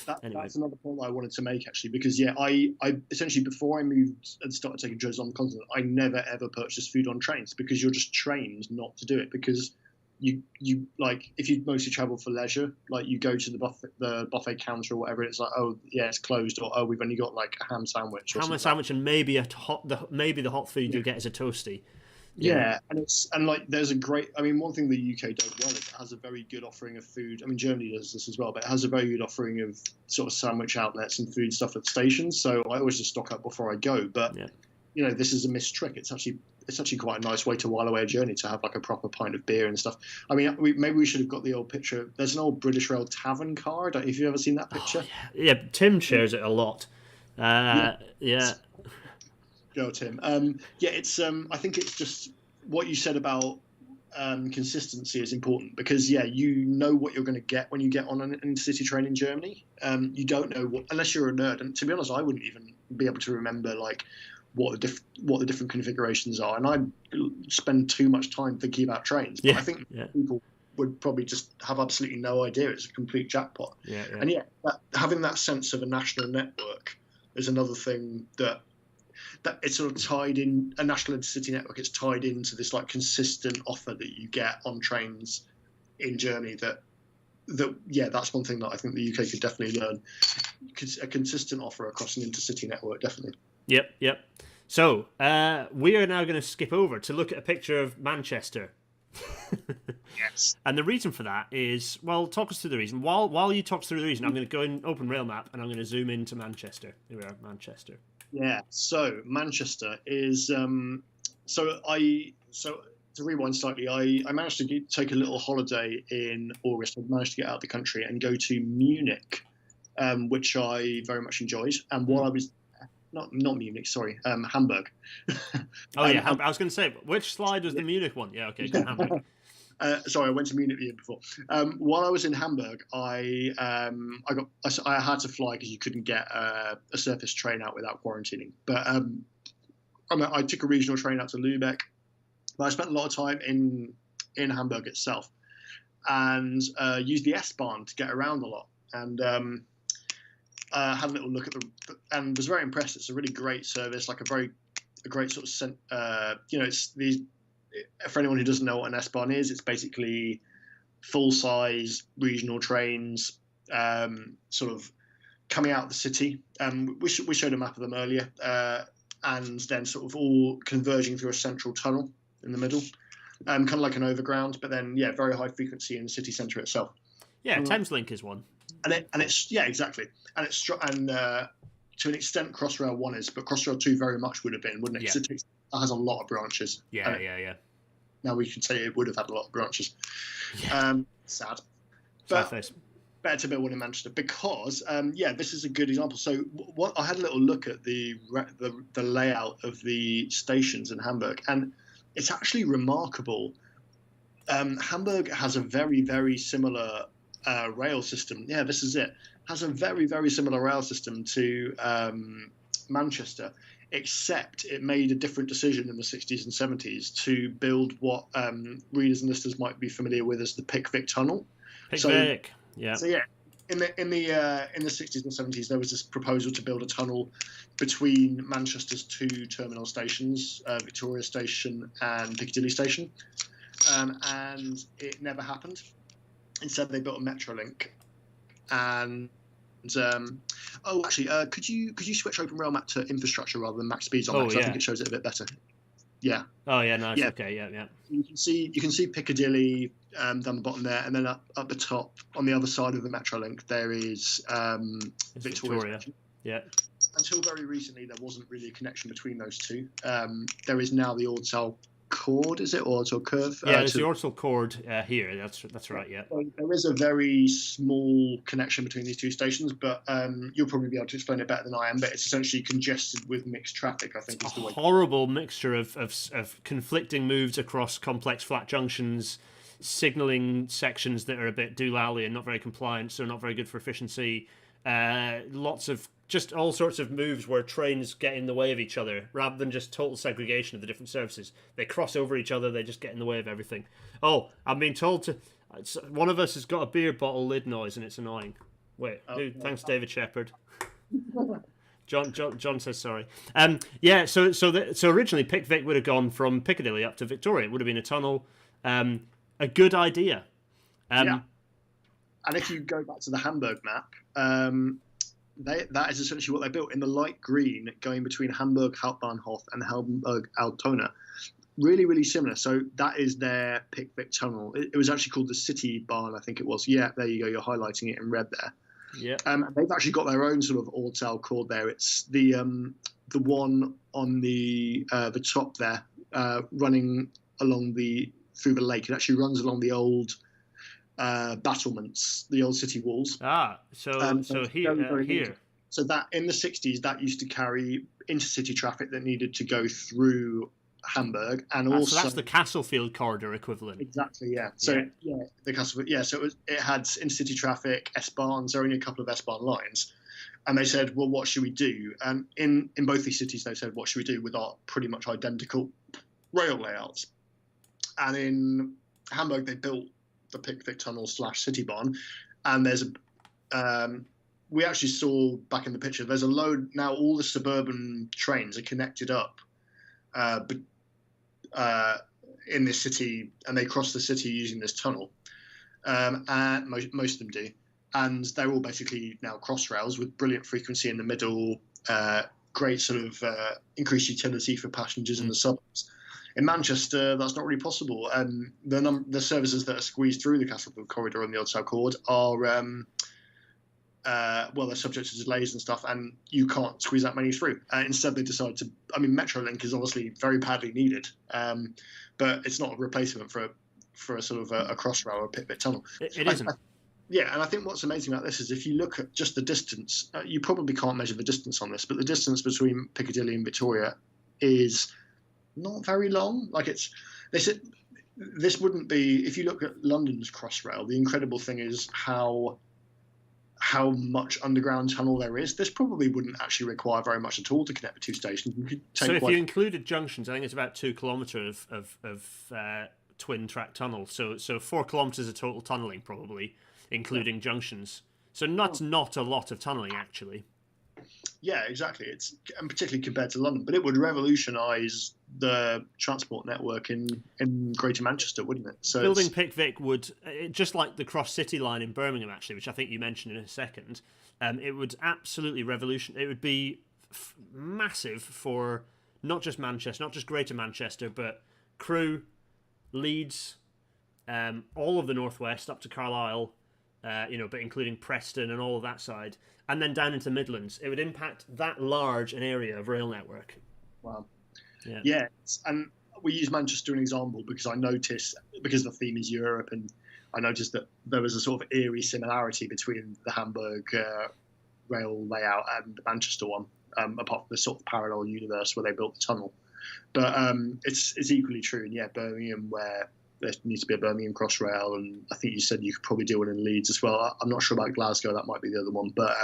B: That's another point I wanted to make, actually, because I essentially, before I moved and started taking trips on the continent, I never ever purchased food on trains, because you're just trained not to do it, because you like, if you mostly travel for leisure, like you go to the buffet counter or whatever, it's like, oh yeah, it's closed, or oh, we've only got like a ham sandwich,
A: and maybe the hot food you get is a toasty.
B: Yeah, and like there's a great. I mean, one thing the UK does well is it has a very good offering of food. I mean, Germany does this as well, but it has a very good offering of sort of sandwich outlets and food stuff at stations. So I always just stock up before I go. But this is a missed trick. It's actually quite a nice way to while away a journey, to have like a proper pint of beer and stuff. I mean, maybe we should have got the old picture. There's an old British Rail tavern car. I don't know if you've ever seen that picture.
A: Yeah, Tim shares it a lot. Yeah.
B: Go, Tim. It's. I think it's just what you said about consistency is important, because you know what you're going to get when you get on an intercity train in Germany. You don't know what, unless you're a nerd. And to be honest, I wouldn't even be able to remember like what the different configurations are, and I spend too much time thinking about trains. But I think people would probably just have absolutely no idea. It's a complete jackpot. And having that sense of a national network is another thing that it's sort of tied in. A national intercity network, it's tied into this like consistent offer that you get on trains in Germany. That's one thing that I think the UK could definitely learn. A consistent offer across an intercity network, definitely.
A: Yep. So we are now going to skip over to look at a picture of Manchester.
B: Yes.
A: And the reason for that is, well, talk us through the reason. While you talk through the reason, I'm going to go and open Rail Map, and I'm going to zoom into Manchester. Here we are, Manchester.
B: Yeah. So Manchester is. So to rewind slightly, I managed to take a little holiday in August. I managed to get out of the country and go to Munich, which I very much enjoyed. And while I was not Munich, sorry, Hamburg.
A: I was going to say, which slide was the Munich one? Yeah, okay, Hamburg.
B: Sorry, I went to Munich the year before. While I was in Hamburg, I had to fly because you couldn't get a surface train out without quarantining. But I took a regional train out to Lübeck. But I spent a lot of time in Hamburg itself, and used the S-Bahn to get around a lot. And had a little look at and was very impressed. It's a really great service, like a great sort of it's these. For anyone who doesn't know what an S-Bahn is, it's basically full-size regional trains, sort of coming out of the city. We showed a map of them earlier, and then sort of all converging through a central tunnel in the middle, kind of like an overground, but then very high frequency in the city centre itself.
A: Yeah, Thameslink is one.
B: And it's exactly, and it's to an extent Crossrail 1 is, but Crossrail 2 very much would have been, wouldn't it? Yeah. It has a lot of branches.
A: Yeah.
B: Now we can say it would have had a lot of branches.
A: Yeah.
B: Sad. But better to build one in Manchester because, this is a good example. So I had a little look at the layout of the stations in Hamburg, and it's actually remarkable. Hamburg has a very, very similar rail system. Yeah, this is it. Has a very, very similar rail system to Manchester, except it made a different decision in the 60s and 70s to build what readers and listeners might be familiar with as the Pickwick Tunnel.
A: Pickwick, yeah.
B: So in the 60s and 70s, there was this proposal to build a tunnel between Manchester's two terminal stations, Victoria Station and Piccadilly Station, and it never happened. Instead, they built a Metrolink, and could you switch Open Rail Map to infrastructure rather than max speeds on that? I think it shows it a bit better. Yeah.
A: Oh yeah, nice. Yeah. Okay, yeah.
B: You can see Piccadilly down the bottom there, and then up the top on the other side of the Metrolink there is Victoria.
A: Yeah.
B: Until very recently, there wasn't really a connection between those two. There is now the Ordsal Cord, is it, or curve?
A: Yeah, there's the Ordsal Cord here. That's right. Yeah.
B: So there is a very small connection between these two stations, but you'll probably be able to explain it better than I am. But it's essentially congested with mixed traffic, I think, is the way.
A: Horrible mixture of conflicting moves across complex flat junctions, signalling sections that are a bit doolally and not very compliant, so not very good for efficiency. Lots of just all sorts of moves where trains get in the way of each other rather than just total segregation of the different services. They cross over each other, they just get in the way of everything. Oh, I'm being told one of us has got a beer bottle lid noise and it's annoying. Wait, thanks David Shepherd. John says sorry. So originally Pickwick would have gone from Piccadilly up to Victoria. It would have been a tunnel. A good idea.
B: And if you go back to the Hamburg map, that is essentially what they built in the light green, going between Hamburg Hauptbahnhof and Hamburg Altona. Really, really similar. So that is their Pickwick Tunnel. It was actually called the City Bahn, I think it was. Yeah, there you go. You're highlighting it in red there.
A: Yeah.
B: They've actually got their own sort of Ordsal Cord there. It's the the one on the top there, running along through the lake. It actually runs along the old battlements, the old city walls.
A: So here.
B: So that in the 60s, that used to carry intercity traffic that needed to go through Hamburg, and also
A: so that's the Castlefield corridor equivalent.
B: Exactly, yeah. So the Castlefield, yeah. So it had intercity traffic, S-Bahns. There are only a couple of S-Bahn lines, and they said, well, what should we do? And in both these cities, they said, what should we do with our pretty much identical rail layouts? And in Hamburg, they built the Pickwick Tunnel / Citybahn, and there's we actually saw back in the picture, there's a load now. All the suburban trains are connected up in this city, and they cross the city using this tunnel. And most of them do, and they're all basically now crossrails with brilliant frequency in the middle, great sort of increased utility for passengers in the suburbs. In Manchester, that's not really possible. The services that are squeezed through the Castlefield corridor on the Old South Chord are they're subject to delays and stuff, and you can't squeeze that many through. Instead, they decided to. I mean, Metrolink is obviously very badly needed, but it's not a replacement for a sort of a crossrail or a Pickwick tunnel.
A: It isn't.
B: Yeah, and I think what's amazing about this is if you look at just the distance, you probably can't measure the distance on this, but the distance between Piccadilly and Victoria is not very long. Like this wouldn't be, if you look at London's Crossrail, the incredible thing is how much underground tunnel there is. This probably wouldn't actually require very much at all to connect the two stations.
A: So if you included junctions, I think it's about 2 kilometres of twin track tunnel. So 4 kilometres of total tunnelling probably, including junctions. So not a lot of tunnelling actually.
B: Yeah, exactly. And particularly compared to London, but it would revolutionise the transport network in Greater Manchester, wouldn't it? So
A: building Pickwick would, just like the Cross City line in Birmingham, actually, which I think you mentioned in a second. It would absolutely It would be massive for not just Manchester, not just Greater Manchester, but Crewe, Leeds, all of the northwest up to Carlisle. But including Preston and all of that side, and then down into Midlands. It would impact that large an area of rail network.
B: Wow. Yeah. And we use Manchester as an example because I noticed, because the theme is Europe, and I noticed that there was a sort of eerie similarity between the Hamburg rail layout and the Manchester one, apart from the sort of parallel universe where they built the tunnel. But it's equally true in Birmingham, where there needs to be a Birmingham Crossrail, and I think you said you could probably do one in Leeds as well. I'm not sure about Glasgow; that might be the other one. But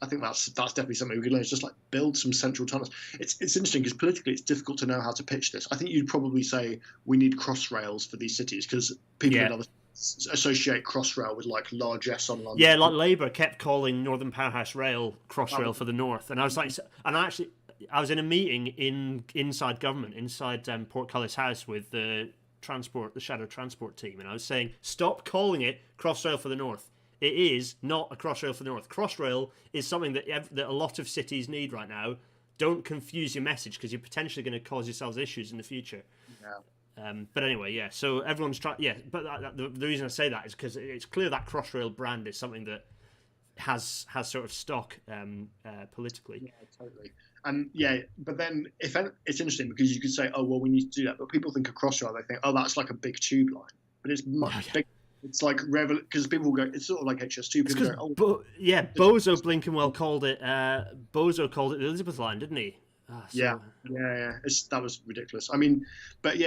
B: I think that's definitely something we could learn. It's just like build some central tunnels. It's interesting because politically it's difficult to know how to pitch this. I think you'd probably say we need crossrails for these cities because people in other associate Crossrail with like large S on London.
A: Yeah, like Labour kept calling Northern Powerhouse Rail Crossrail for the North, and I was like, I was in a meeting inside government, inside Portcullis House with the shadow transport team, and I was saying, stop calling it Crossrail for the North. It is not a Crossrail for the North. Crossrail is something that a lot of cities need right now. Don't confuse your message because you're potentially going to cause yourselves issues in the future. Yeah. But anyway, yeah. So everyone's trying. Yeah, but the reason I say that is because it's clear that Crossrail brand is something that has sort of stock politically.
B: Yeah, totally. And but then it's interesting because you could say, oh well, we need to do that, but people think of Crossrail, they think, oh, that's like a big tube line, but it's much bigger. It's like because people go, it's sort of like HS2. People go,
A: Bozo Blinkenwell called it. Bozo called it the Elizabeth line, didn't he?
B: Yeah. That was ridiculous. I mean, but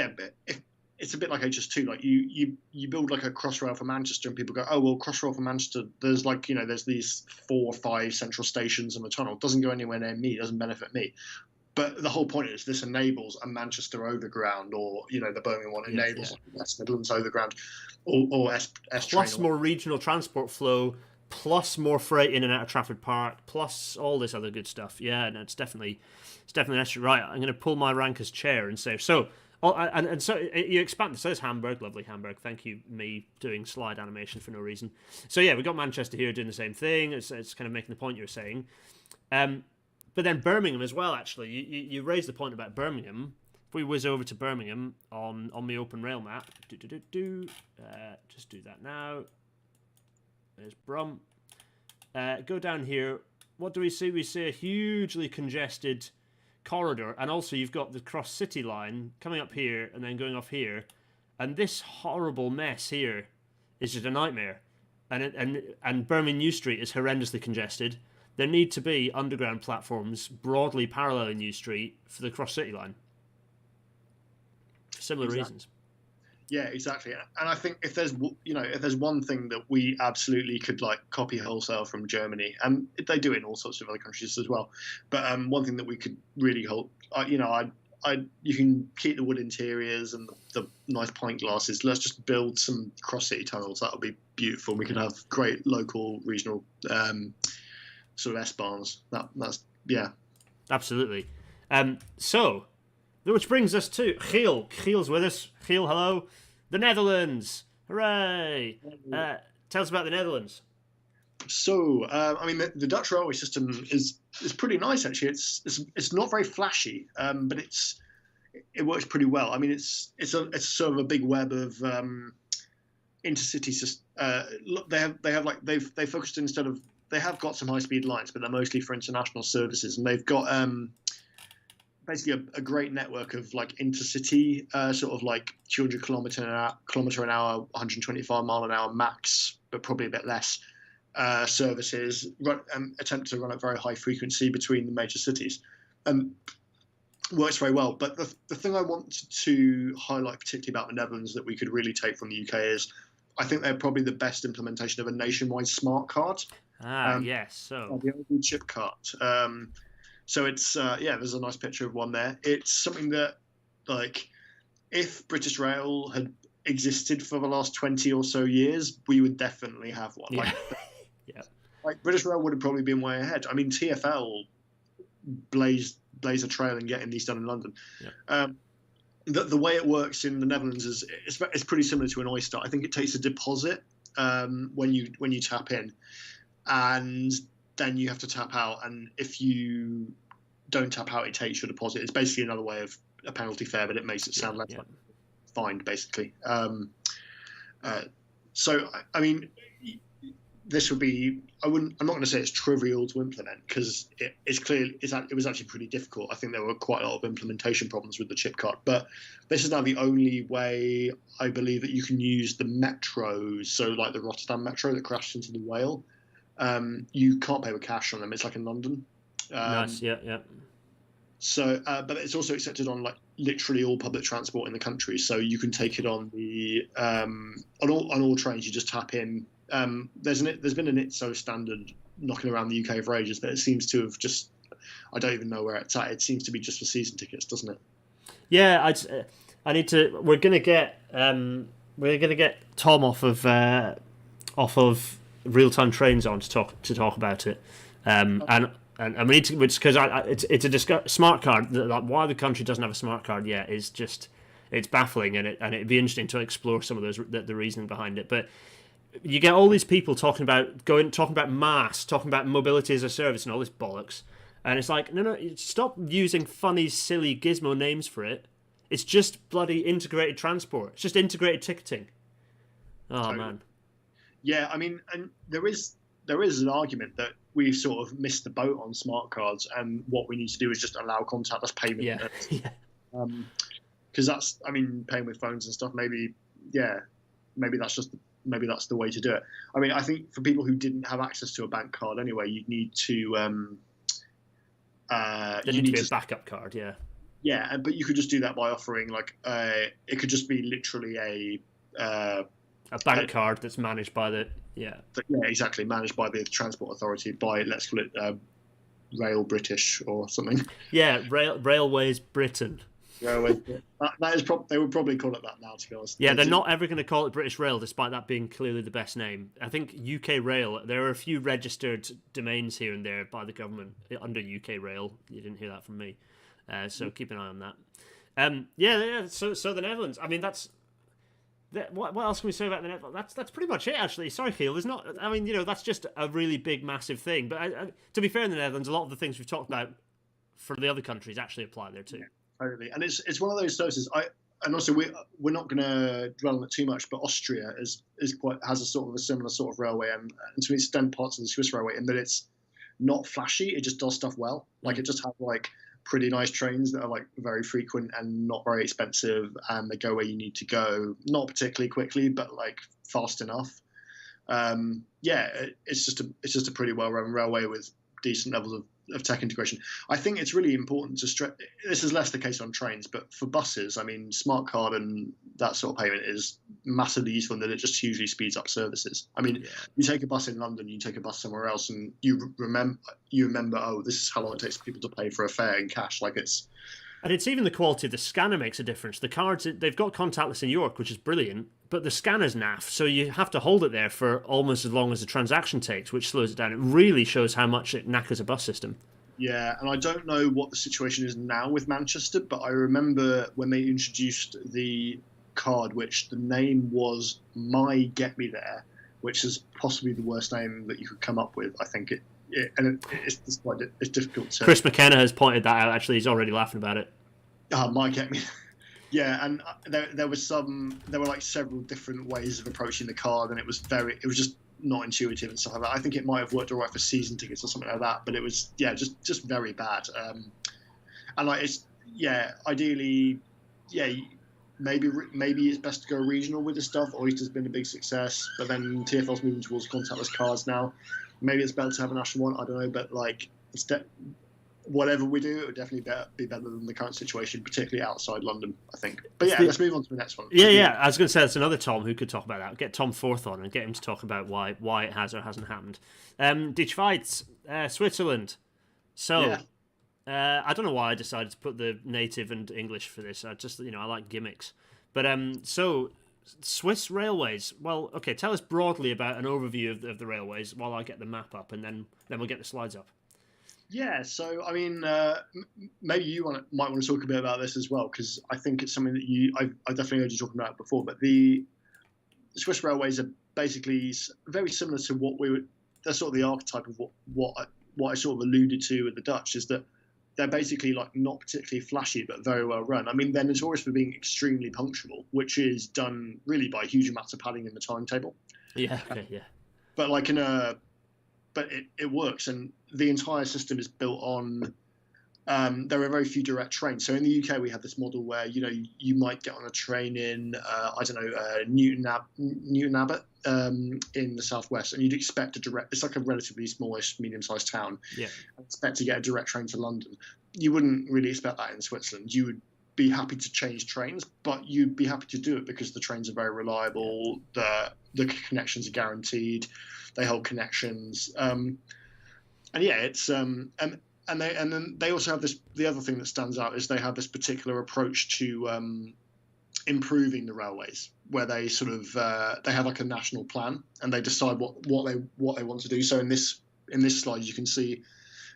B: it's a bit like HS2. Like you build like a Crossrail for Manchester, and people go, oh well, Crossrail for Manchester. There's like there's these 4 or 5 central stations and the tunnel. It doesn't go anywhere near me. It doesn't benefit me. But the whole point is this enables a Manchester Overground, or the Birmingham one enables West Midlands Overground, or S
A: plus more regional transport flow, plus more freight in and out of Trafford Park, plus all this other good stuff. Yeah, no, it's definitely necessary. Right, I'm going to pull my rank as chair and say so. And so you expand. So there's Hamburg, lovely Hamburg. Thank you, me doing slide animation for no reason. So yeah, we got Manchester here doing the same thing. It's kind of making the point you were saying. But then Birmingham as well, actually. You raised the point about Birmingham. If we whiz over to Birmingham on the open rail map, just do that now. There's Brum. Go down here. what do we see? We see a hugely congested corridor, and also you've got the cross city line coming up here and then going off here, and this horrible mess here is just a nightmare. And Birmingham New Street is horrendously congested. There need to be underground platforms broadly paralleling New Street for the cross city line. For similar reasons.
B: Yeah, exactly. And I think if there's one thing that we absolutely could like copy wholesale from Germany, and they do it in all sorts of other countries as well. But one thing that we could really hold, you can keep the wood interiors and the nice pint glasses. Let's just build some cross city tunnels. That would be beautiful. We could have great local, regional sort of S-Bahns. That's
A: absolutely. So, which brings us to Giel. Giel's with us. Giel, hello. The Netherlands. Hooray. Tell us about the Netherlands.
B: So, the Dutch railway system is pretty nice, actually. It's not very flashy, but it works pretty well. I mean, it's sort of a big web of intercity. They focused instead of, they have got some high speed lines, but they're mostly for international services, and they've got basically a great network of like intercity, sort of like 200 kilometer an hour, 125 mile an hour max, but probably a bit less. Services attempt to run at very high frequency between the major cities. Works very well. But the thing I want to highlight particularly about the Netherlands that we could really take from the UK is I think they're probably the best implementation of a nationwide smart card.
A: Yes. So
B: the only chip card. So it's there's a nice picture of one there. It's something that, like, if British Rail had existed for the last 20 or so years, we would definitely have one.
A: Yeah.
B: Like British Rail would have probably been way ahead. I mean, TfL blazed a trail in getting these done in London. Yeah. The way it works in the Netherlands is it's pretty similar to an Oyster. I think it takes a deposit when you tap in, and then you have to tap out. And if you don't tap out, it takes your deposit. It's basically another way of a penalty fare, but it makes it sound less like fined, basically. So I mean, this would be. I'm not going to say it's trivial to implement, because it was actually pretty difficult. I think there were quite a lot of implementation problems with the chip card, but this is now the only way I believe that you can use the metros. So like the Rotterdam metro that crashed into the whale, you can't pay with cash on them. It's like in London.
A: Nice. Yeah.
B: So, but it's also accepted on like literally all public transport in the country. So you can take it on the on all trains. You just tap in. There's been an ITSO standard knocking around the UK for ages, but it seems to have just, I don't even know where it's at. It seems to be just for season tickets, doesn't it?
A: Yeah, I need to. We're gonna get Tom off of Real Time Trains on to talk about it, and we need to, because it's a smart card. Like, why the country doesn't have a smart card yet is just, it's baffling, and it'd be interesting to explore some of those the reasoning behind it, but. You get all these people talking about MaaS, talking about mobility as a service and all this bollocks, and it's like, no, stop using funny, silly gizmo names for it. It's just bloody integrated transport. It's just integrated ticketing. Oh, totally. Man.
B: Yeah, I mean, and there is an argument that we've sort of missed the boat on smart cards, and what we need to do is just allow contactless payment.
A: Yeah.
B: Because that's, I mean, paying with phones and stuff. Maybe that's the way to do it. I mean, I think for people who didn't have access to a bank card anyway, you'd need to.
A: There needs to be a backup card, yeah.
B: Yeah, but you could just do that by offering like it could just be literally a
A: bank card that's managed by the
B: exactly, managed by the Transport Authority, by, let's call it Rail British or something.
A: Yeah, Railways Britain.
B: Railway. That is they would probably call it that now, to be honest.
A: Yeah, they're not ever going to call it British Rail, despite that being clearly the best name. I think UK Rail, there are a few registered domains here and there by the government under UK Rail. You didn't hear that from me. So keep an eye on that. So the Netherlands, I mean, what else can we say about the Netherlands? That's pretty much it, actually. Sorry, Giel. There's not, I mean, that's just a really big, massive thing. But to be fair, in the Netherlands, a lot of the things we've talked about for the other countries actually apply there too.
B: Yeah. Totally, and it's one of those services. And also we're not going to dwell on it too much, but Austria has a sort of a similar sort of railway, and to an extent parts of the Swiss railway, in that it's not flashy. It just does stuff well. Like, it just has like pretty nice trains that are like very frequent and not very expensive, and they go where you need to go, not particularly quickly, but like fast enough. It's just a pretty well run railway with decent levels of tech integration. I think it's really important to stress. This is less the case on trains, but for buses, I mean, smart card and that sort of payment is massively useful in that it just hugely speeds up services. I mean, you take a bus in London, you take a bus somewhere else, and you remember, oh, this is how long it takes people to pay for a fare in cash. Like, it's.
A: And it's even the quality of the scanner makes a difference. The cards, they've got contactless in York, which is brilliant, but the scanner's naff, so you have to hold it there for almost as long as the transaction takes, which slows it down. It really shows how much it knackers a bus system.
B: Yeah, and I don't know what the situation is now with Manchester, but I remember when they introduced the card, which the name was My Get Me There, which is possibly the worst name that you could come up with. I think it's difficult to.
A: Chris McKenna has pointed that out. Actually, he's already laughing about it.
B: My Get Me. Yeah, and there were like several different ways of approaching the card, and it was just not intuitive and stuff like that. I think it might have worked all right for season tickets or something like that, but it was just very bad. And like ideally, maybe it's best to go regional with this stuff. Oyster's been a big success, but then TfL's moving towards contactless cards now. Maybe it's better to have a national one. I don't know, but like whatever we do, it would definitely be better than the current situation, particularly outside London, I think. But let's move on to the next one.
A: Yeah. I was going to say that's another Tom who could talk about that. Get Tom Forth on and get him to talk about why it has or hasn't happened. Die Schweiz, Switzerland. So, I don't know why I decided to put the native and English for this. I just, I like gimmicks. But so Swiss railways. Well, okay, tell us broadly about an overview of the railways while I get the map up, and then we'll get the slides up.
B: Yeah, so I mean, maybe you might want to talk a bit about this as well, because I think it's something that I definitely heard you talking about before. But the Swiss railways are basically very similar to they're sort of the archetype of what I sort of alluded to with the Dutch, is that they're basically like not particularly flashy but very well run. I mean, they're notorious for being extremely punctual, which is done really by huge amounts of padding in the timetable.
A: Yeah. Okay. Yeah.
B: But like but it works, and the entire system is built on. There are very few direct trains. So in the UK, we have this model where you might get on a train in Newton Abbot in the southwest, and you'd expect a direct. It's like a relatively smallish, medium-sized town.
A: Yeah.
B: Expect to get a direct train to London. You wouldn't really expect that in Switzerland. You would be happy to change trains, but you'd be happy to do it because the trains are very reliable. The connections are guaranteed. They hold connections, and then they also have this. The other thing that stands out is they have this particular approach to improving the railways, where they sort of they have like a national plan, and they decide what they want to do. So in this slide, you can see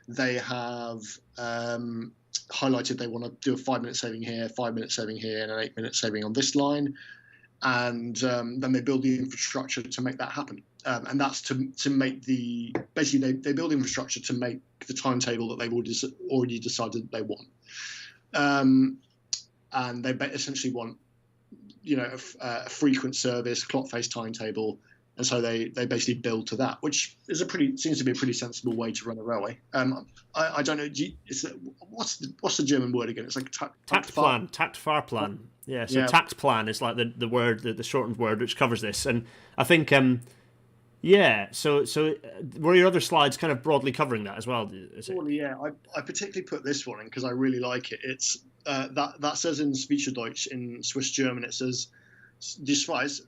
B: they have highlighted they want to do a 5-minute saving here, 5-minute saving here, and an 8-minute saving on this line. And then they build the infrastructure to make that happen. And that's to make basically they build infrastructure to make the timetable that they've already decided they want. And they essentially want, a frequent service, clock face timetable. And so they basically build to that, which is seems to be a pretty sensible way to run a railway. I don't know. What's the German word again? It's like
A: Taktfahrplan. Yeah. So tact plan is like the word, the shortened word, which covers this. And I think, So were your other slides kind of broadly covering that as well?
B: Yeah. I particularly put this one in because I really like it. It's that says in Schweizerdeutsch, in Swiss German, it says. Die Schweiz,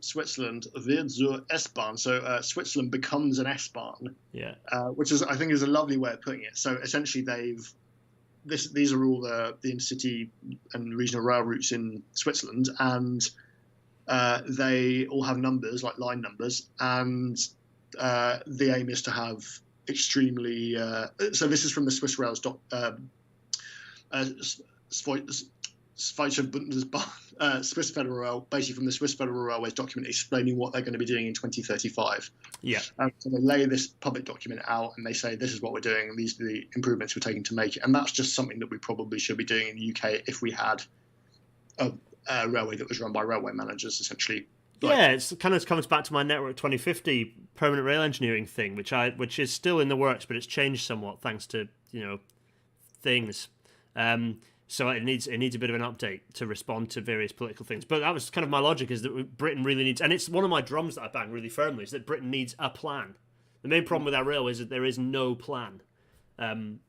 B: Switzerland wird zur S-Bahn. So Switzerland becomes an S-Bahn.
A: Yeah.
B: Which I think is a lovely way of putting it. So essentially, these are all the intercity and regional rail routes in Switzerland, and they all have numbers like line numbers, and the aim is to have extremely. So this is from the Swiss Rails Schweizer Bundesbahn, Swiss Federal Rail, basically from the Swiss Federal Railways document explaining what they're going to be doing in 2035.
A: Yeah.
B: So they lay this public document out and they say, this is what we're doing and these are the improvements we're taking to make it. And that's just something that we probably should be doing in the UK if we had a railway that was run by railway managers, essentially. Like,
A: Yeah, it's kind of comes back to my Network 2050 permanent rail engineering thing, which is still in the works, but it's changed somewhat thanks to things. So it needs a bit of an update to respond to various political things. But that was kind of my logic, is that Britain really needs, and it's one of my drums that I bang really firmly, is that Britain needs a plan. The main problem with our railways is that there is no plan. And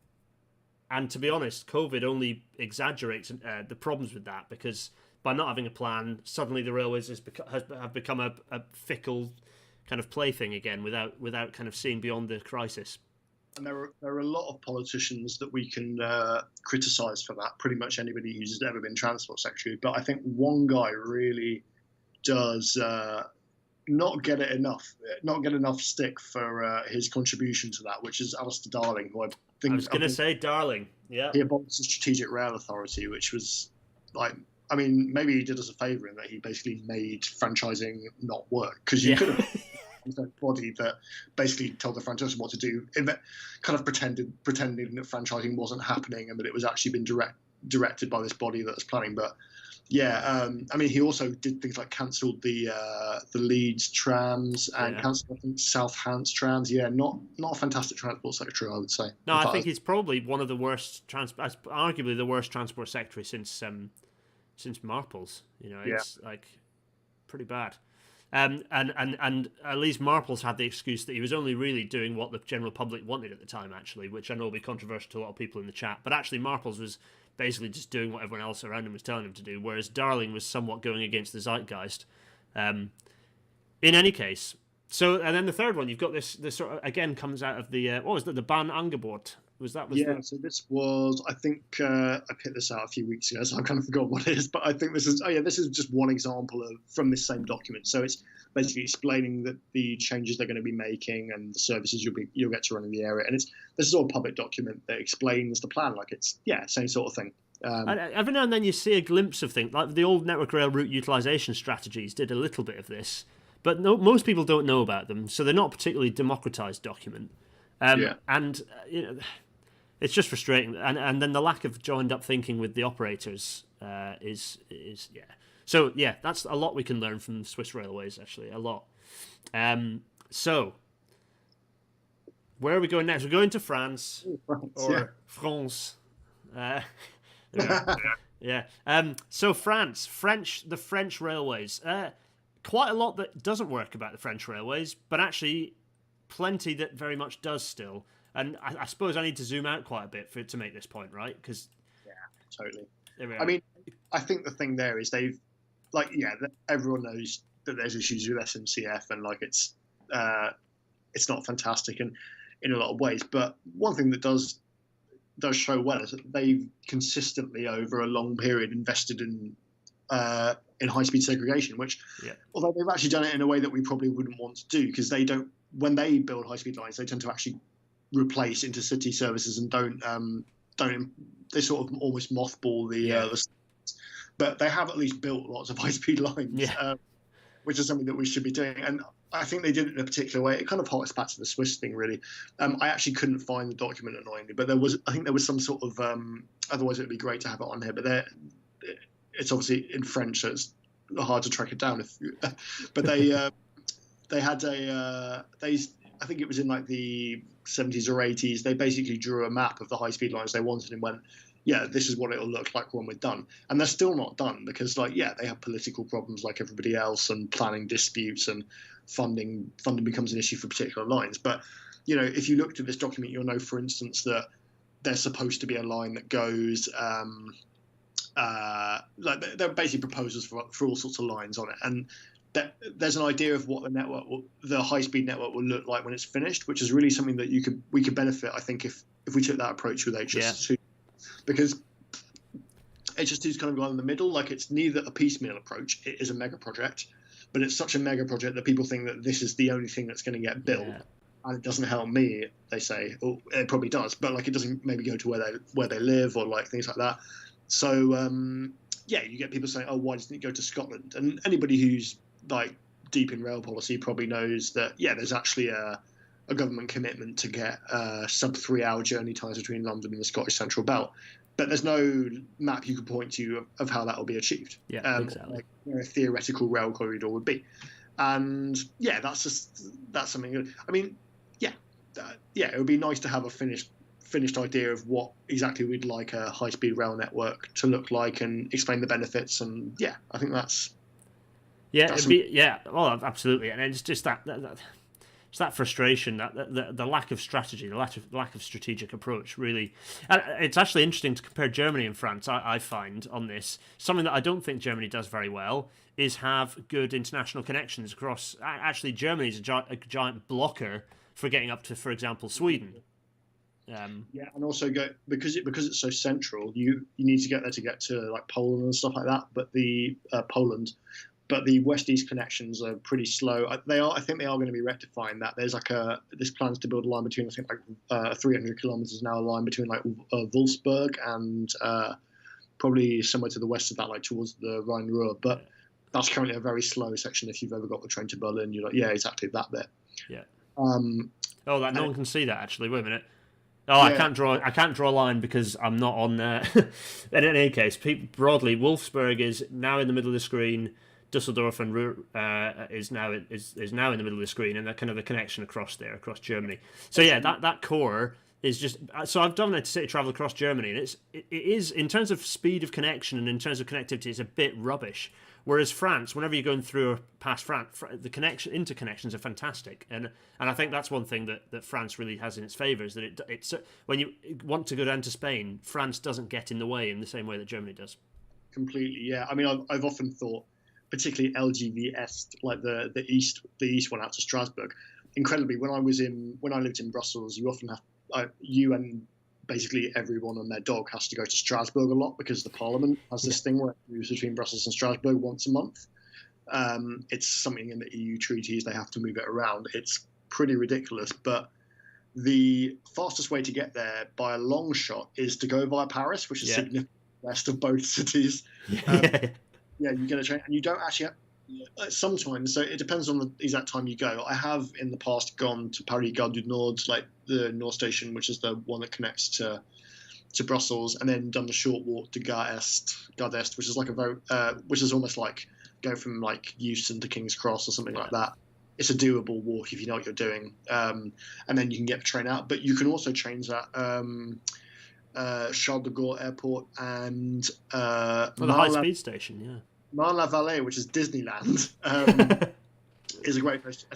A: to be honest, COVID only exaggerates the problems with that, because by not having a plan, suddenly the railways have become a fickle kind of plaything again, without kind of seeing beyond the crisis.
B: And there are a lot of politicians that we can criticise for that. Pretty much anybody who's ever been transport secretary. But I think one guy really does not get enough stick for his contribution to that, which is Alistair Darling, who I was
A: going to say Darling. Yeah.
B: He abolished the Strategic Rail Authority, which was like, I mean, maybe he did us a favour in that he basically made franchising not work, because you could have a body that basically told the franchisor what to do, kind of pretending that franchising wasn't happening and that it was actually been directed by this body that was planning. But yeah, I mean, he also did things like cancelled the Leeds trams and cancelled, I think, South Hants trams. Yeah, not a fantastic transport secretary, I would say.
A: No, I think he's probably one of the worst arguably the worst transport secretary since Marples. It's like pretty bad. And at least Marples had the excuse that he was only really doing what the general public wanted at the time, actually, which I know will be controversial to a lot of people in the chat. But actually, Marples was basically just doing what everyone else around him was telling him to do, whereas Darling was somewhat going against the zeitgeist. In any case, and then the third one, you've got this sort of, again, comes out of the what was that, the Bahnangebot? So
B: this was, I think, I picked this out a few weeks ago, so I kind of forgot what it is, but I think this is just one example from this same document. So it's basically explaining that the changes they're going to be making and the services you'll get to run in the area, and this is all a public document that explains the plan, like it's same sort of thing.
A: And every now and then you see a glimpse of things, like the old Network Rail route utilisation strategies did a little bit of this, but most people don't know about them, so they're not a particularly democratised document. And it's just frustrating, and then the lack of joined up thinking with the operators is. So yeah, that's a lot we can learn from Swiss Railways, actually, a lot. So where are we going next? We're going to France, France. So the French railways. Quite a lot that doesn't work about the French railways, but actually plenty that very much does still. And I suppose I need to zoom out quite a bit to make this point, right? Because
B: totally. I mean, I think the thing there is everyone knows that there's issues with SNCF, and like it's not fantastic in a lot of ways. But one thing that does show well is that they've consistently over a long period invested in high-speed segregation, which, although they've actually done it in a way that we probably wouldn't want to do, because they don't, when they build high-speed lines, they tend to actually replace intercity services and they sort of almost mothball the but they have at least built lots of high-speed lines, which is something that we should be doing. And I think they did it in a particular way. It kind of harks back to the Swiss thing, really. I actually couldn't find the document, annoyingly, but I think there was some sort of otherwise it would be great to have it on here, but it's obviously in French, so it's hard to track it down. But they had I think it was in like the 70s or 80s, they basically drew a map of the high-speed lines they wanted and went, this is what it'll look like when we're done. And they're still not done, because they have political problems like everybody else, and planning disputes, and funding becomes an issue for particular lines. But, if you looked at this document, you'll know, for instance, that there's supposed to be a line that goes, there are basically proposals for all sorts of lines on it. And there's an idea of what the high-speed network will look like when it's finished, which is really something that we could benefit, I think, if we took that approach with HS2, because HS2 is kind of gone in the middle. Like, it's neither a piecemeal approach, it is a mega project, but it's such a mega project that people think that this is the only thing that's going to get built, and it doesn't help me. They say, or it probably does, but like it doesn't maybe go to where they live or like things like that. So you get people saying, oh, why doesn't it go to Scotland? And anybody who's like deep in rail policy probably knows that there's actually a government commitment to get sub 3 hour journey times between London and the Scottish Central Belt. but there's no map you could point to of how that will be achieved.
A: Yeah, exactly.
B: Like a theoretical rail corridor would be, and yeah, that's something good. I mean, yeah, it would be nice to have a finished idea of what exactly we'd like a high-speed rail network to look like and explain the benefits. And yeah, I think that's
A: well, absolutely. And it's just it's that frustration, that the lack of strategy, the lack of strategic approach, really. And it's actually interesting to compare Germany and France, I find, on this. Something that I don't think Germany does very well is have good international connections across. Actually, Germany's a giant blocker for getting up to, for example, Sweden.
B: Yeah, and also because it's so central, you need to get there to get to like Poland and stuff like that. But the west-east connections are pretty slow. I think they are going to be rectifying that. There's like this plans to build a line between, I think, like 300 kilometers now, a line between like Wolfsburg and probably somewhere to the west of that, like towards the Rhine-Ruhr. But that's currently a very slow section. If you've ever got the train to Berlin, you're like, yeah, exactly that bit.
A: Yeah. No one can see that actually. Wait a minute. Oh, yeah. I can't draw a line because I'm not on there. In any case, broadly, Wolfsburg is now in the middle of the screen. Dusseldorf and Ruhr is now in the middle of the screen, and that kind of the connection across Germany. So yeah, that core is just. So I've done a city travel across Germany, and it is in terms of speed of connection and in terms of connectivity, it's a bit rubbish. Whereas France, whenever you're going through or past France, the interconnections are fantastic, and I think that's one thing that France really has in its favour is that it's when you want to go down to Spain, France doesn't get in the way in the same way that Germany does.
B: Completely, yeah. I mean, I've often thought, particularly LGV Est, like the east one out to Strasbourg. Incredibly, when I lived in Brussels, you often have you and basically everyone and their dog has to go to Strasbourg a lot because the Parliament has this thing where it moves between Brussels and Strasbourg once a month. It's something in the EU treaties, they have to move it around. It's pretty ridiculous, but the fastest way to get there by a long shot is to go via Paris, which is significantly west of both cities. Yeah, you get a train, and you don't actually sometimes, so it depends on the exact time you go. I have in the past gone to Paris Gare du Nord, like the North Station, which is the one that connects to Brussels, and then done the short walk to Gare d'Est, which is like which is almost like go from like Euston to King's Cross or something like that. It's a doable walk if you know what you're doing, and then you can get the train out. But you can also change that. Charles de Gaulle Airport and
A: the high-speed station, yeah.
B: Marne-la-Vallée, which is Disneyland, is a great place.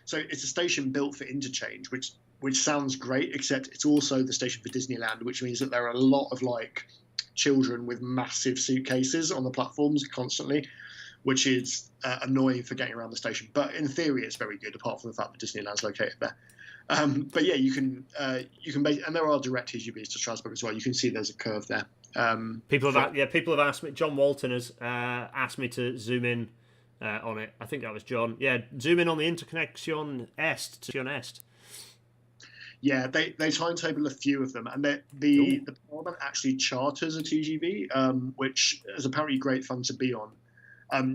B: So it's a station built for interchange, which sounds great, except it's also the station for Disneyland, which means that there are a lot of like children with massive suitcases on the platforms constantly, which is annoying for getting around the station. But in theory, it's very good, apart from the fact that Disneyland's located there. But yeah, you can and there are direct TGVs to Strasbourg as well. You can see there's a curve there.
A: People have asked me. John Walton has asked me to zoom in on it. I think that was John. Yeah, zoom in on the Interconnexion Est to Est.
B: Yeah, they timetable a few of them, and the Parliament actually charters a TGV, which is apparently great fun to be on.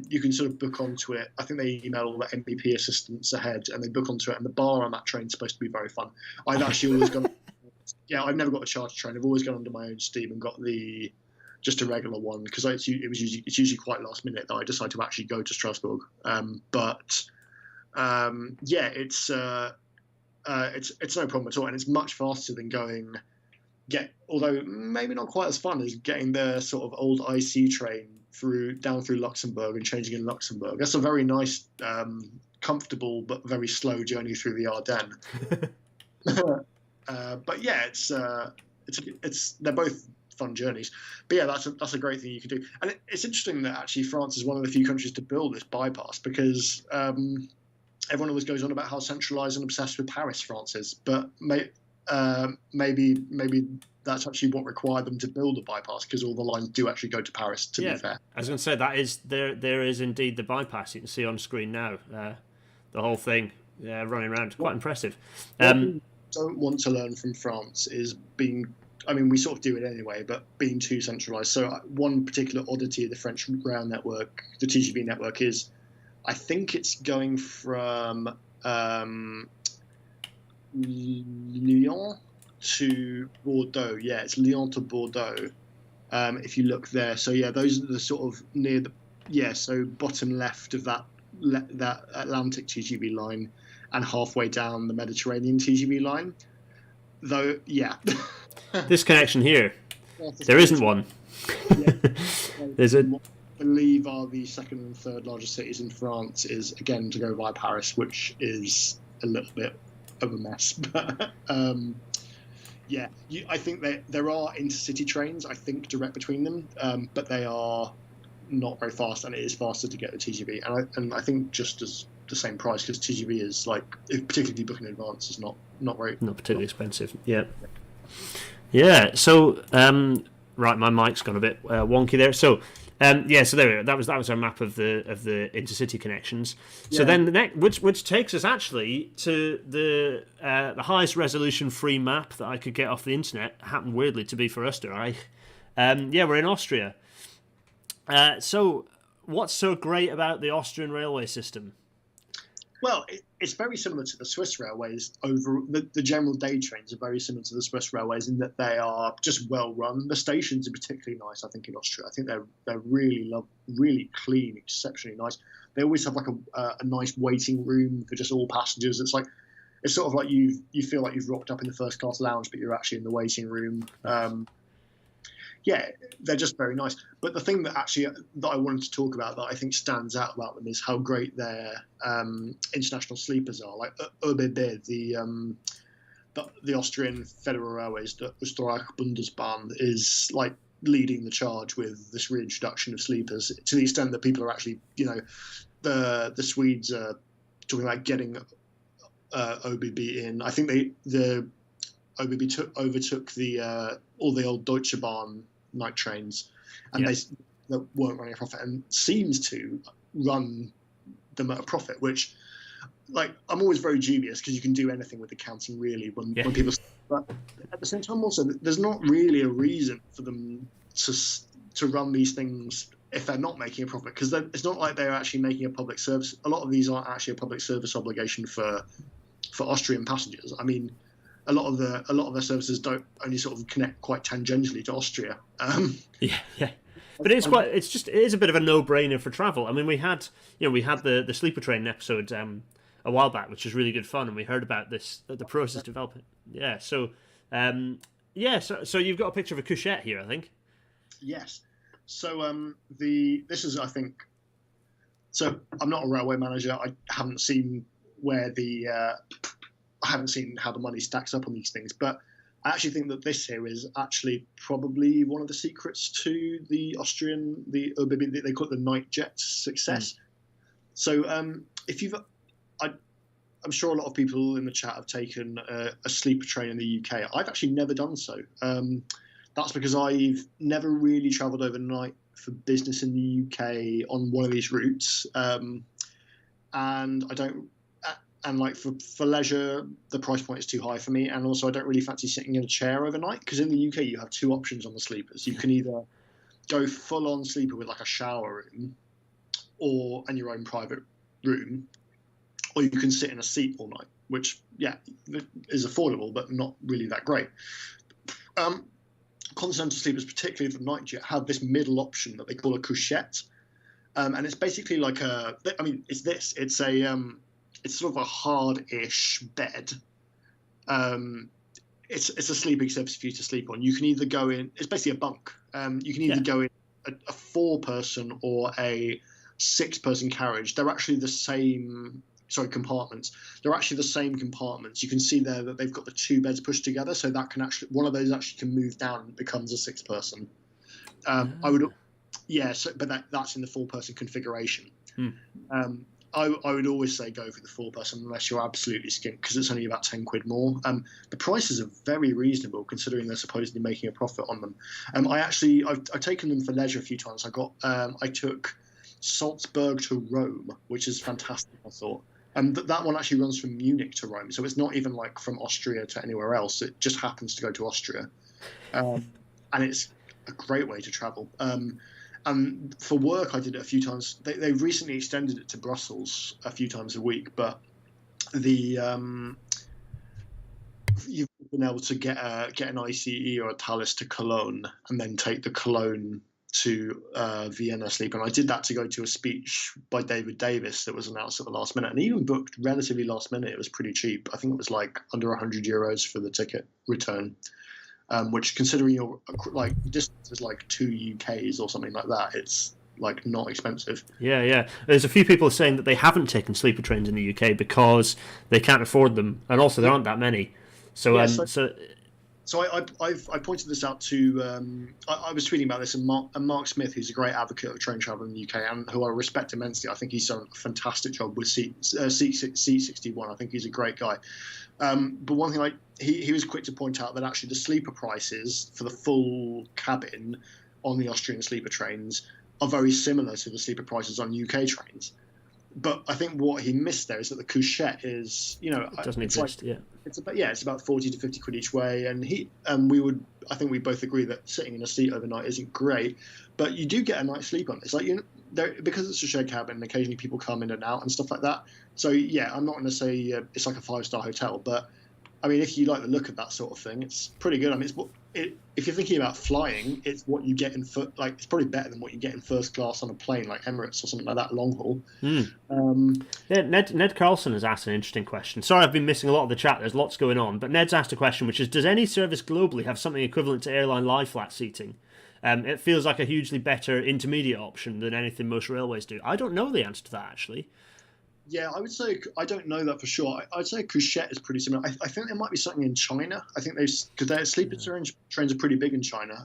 B: You can sort of book onto it. I think they email all the MEP assistants ahead, and they book onto it. And the bar on that train is supposed to be very fun. I've actually always gone. Yeah, I've never got a charter train. I've always gone under my own steam and got just a regular one because it's usually quite last minute that I decide to actually go to Strasbourg. Yeah, it's no problem at all, and it's much faster than although maybe not quite as fun as getting the sort of old IC train down through Luxembourg and changing in Luxembourg. That's a very nice, comfortable but very slow journey through the Ardennes. But yeah, they're both fun journeys. But yeah, that's a great thing you can do. And it's interesting that actually France is one of the few countries to build this bypass because everyone always goes on about how centralised and obsessed with Paris France is, but maybe that's actually what required them to build a bypass because all the lines do actually go to Paris. To be fair,
A: I was going to say that is there is indeed the bypass you can see on screen now. The whole thing running around, quite impressive.
B: Don't want to learn from France is being. I mean, we sort of do it anyway, but being too centralised. So one particular oddity of the French rail network, the TGV network, is I think it's going from Lyon to Bordeaux. Yeah, it's Lyon to Bordeaux. If you look there, so yeah, those are the sort of near the so bottom left of that Atlantic TGV line, and halfway down the Mediterranean TGV line. Though, yeah,
A: this connection here, there isn't one.
B: Yeah.
A: There's a.
B: I believe are the second and third largest cities in France is again to go via Paris, which is a little bit of a mess. But yeah, I think there are intercity trains, I think, direct between them, but they are not very fast, and it is faster to get the TGV, and I think just as the same price, because TGV is like, particularly booking in advance, is not
A: particularly expensive. Yeah. So right, my mic's gone a bit wonky there. So so there we go. That was our map of the intercity connections. So then the next, which takes us actually to the highest resolution free map that I could get off the internet. Happened weirdly to be for Österreich. We're in Austria. So what's so great about the Austrian railway system?
B: Well, it's very similar to the Swiss railways. The general day trains are very similar to the Swiss railways in that they are just well run. The stations are particularly nice, I think, in Austria. I think they're really clean, exceptionally nice. They always have like a nice waiting room for just all passengers. It's sort of like you feel like you've rocked up in the first class lounge, but you're actually in the waiting room. They're just very nice. But the thing that I wanted to talk about that I think stands out about them is how great their international sleepers are. Like ÖBB, the Austrian Federal Railways, the Österreich Bundesbahn, is like leading the charge with this reintroduction of sleepers, to the extent that people are actually, the Swedes are talking about getting ÖBB in. I think the ÖBB overtook all the old Deutsche Bahn night trains, and they weren't running a profit, and seems to run them at a profit, which, like, I'm always very dubious, because you can do anything with accounting really when people, but at the same time also there's not really a reason for them to run these things if they're not making a profit, because it's not like they're actually making a public service. A lot of these aren't actually a public service obligation for Austrian passengers. I mean, a lot of their services don't only sort of connect quite tangentially to Austria.
A: But it is a bit of a no-brainer for travel. I mean, we had the sleeper train episode a while back, which was really good fun, and we heard about the process developing. So you've got a picture of a couchette here, I think. Yes.
B: So this is, I think. So I'm not a railway manager. I haven't seen I haven't seen how the money stacks up on these things, but I actually think that this here is actually probably one of the secrets to the ÖBB, they call it the night jet success. So I'm sure a lot of people in the chat have taken a sleeper train in the UK. I've actually never done so. That's because I've never really travelled overnight for business in the UK on one of these routes, and I don't. And like for leisure, the price point is too high for me, and also I don't really fancy sitting in a chair overnight, because in the UK you have two options on the sleepers. You can either go full on sleeper with like a shower room, and your own private room, or you can sit in a seat all night, which is affordable but not really that great. Continental sleepers, particularly the night jet, have this middle option that they call a couchette, and it's basically like it's sort of a hard-ish bed. It's a sleeping surface for you to sleep on. You can either go in. It's basically a bunk. You can either go in a 4-person or a 6-person carriage. They're actually the same. Sorry, compartments. They're actually the same compartments. You can see there that they've got the 2 beds pushed together, so that can actually, one of those actually can move down and becomes a 6-person. I would, but that's in the 4-person configuration. I would always say go for the 4-person unless you're absolutely skint, because it's only about 10 quid more. The prices are very reasonable considering they're supposedly making a profit on them. I've taken them for leisure a few times. I took Salzburg to Rome, which is fantastic, I thought. That one actually runs from Munich to Rome, so it's not even like from Austria to anywhere else. It just happens to go to Austria, and it's a great way to travel. And for work, I did it a few times. They've recently extended it to Brussels a few times a week, but been able to get an ICE or a Thalys to Cologne and then take the Cologne to Vienna sleeper. And I did that to go to a speech by David Davis that was announced at the last minute, and he even booked relatively last minute. It was pretty cheap. I think it was like under €100 for the ticket return, which, considering your like distance is like 2 UKs or something like that, it's like not expensive.
A: Yeah. There's a few people saying that they haven't taken sleeper trains in the UK because they can't afford them, and also there aren't that many. So,
B: yeah, So I pointed this out to I was tweeting about this, and Mark Smith, who's a great advocate of train travel in the UK and who I respect immensely. I think he's done a fantastic job with C61. I think he's a great guy. But one thing, he was quick to point out that actually the sleeper prices for the full cabin on the Austrian sleeper trains are very similar to the sleeper prices on UK trains. But I think what he missed there is that the couchette is,
A: it doesn't exist.
B: It's about 40 to 50 quid each way, and I think we both agree that sitting in a seat overnight isn't great, but you do get a night's sleep on it. It's like because it's a shared cabin, and occasionally people come in and out and stuff like that. So yeah, I'm not going to say it's like a 5-star hotel, but I mean, if you like the look of that sort of thing, it's pretty good. I mean, if you're thinking about flying, it's what you get it's probably better than what you get in first class on a plane like Emirates or something like that, long haul.
A: Yeah, Ned Carlson has asked an interesting question. Sorry, I've been missing a lot of the chat. There's lots going on, but Ned's asked a question, which is: does any service globally have something equivalent to airline lie flat seating? It feels like a hugely better intermediate option than anything most railways do. I don't know the answer to that, actually.
B: Yeah, I would say I don't know that for sure. I'd say couchette is pretty similar. I think there might be something in China. I think because their sleeper trains are pretty big in China.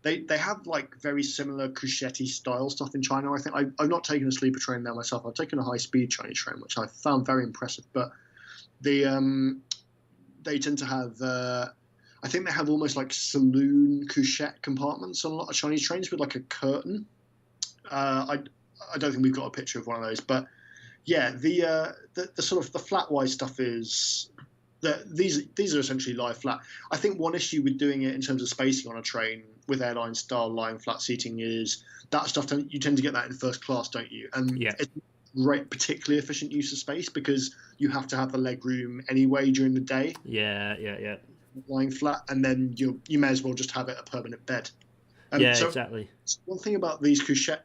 B: They have like very similar couchette style stuff in China. I think I've not taken a sleeper train there myself. I've taken a high speed Chinese train, which I found very impressive. But they tend to have. I think they have almost like saloon couchette compartments on a lot of Chinese trains with like a curtain. I don't think we've got a picture of one of those, but yeah, the sort of the flat wise stuff is that these are essentially lie flat. I think one issue with doing it in terms of spacing on a train with airline style lying flat seating is that stuff you tend to get that in first class, don't you? And it's great, particularly efficient use of space because you have to have the leg room anyway during the day.
A: Yeah.
B: Lying flat, and then you may as well just have it a permanent bed.
A: Exactly.
B: One thing about these couchette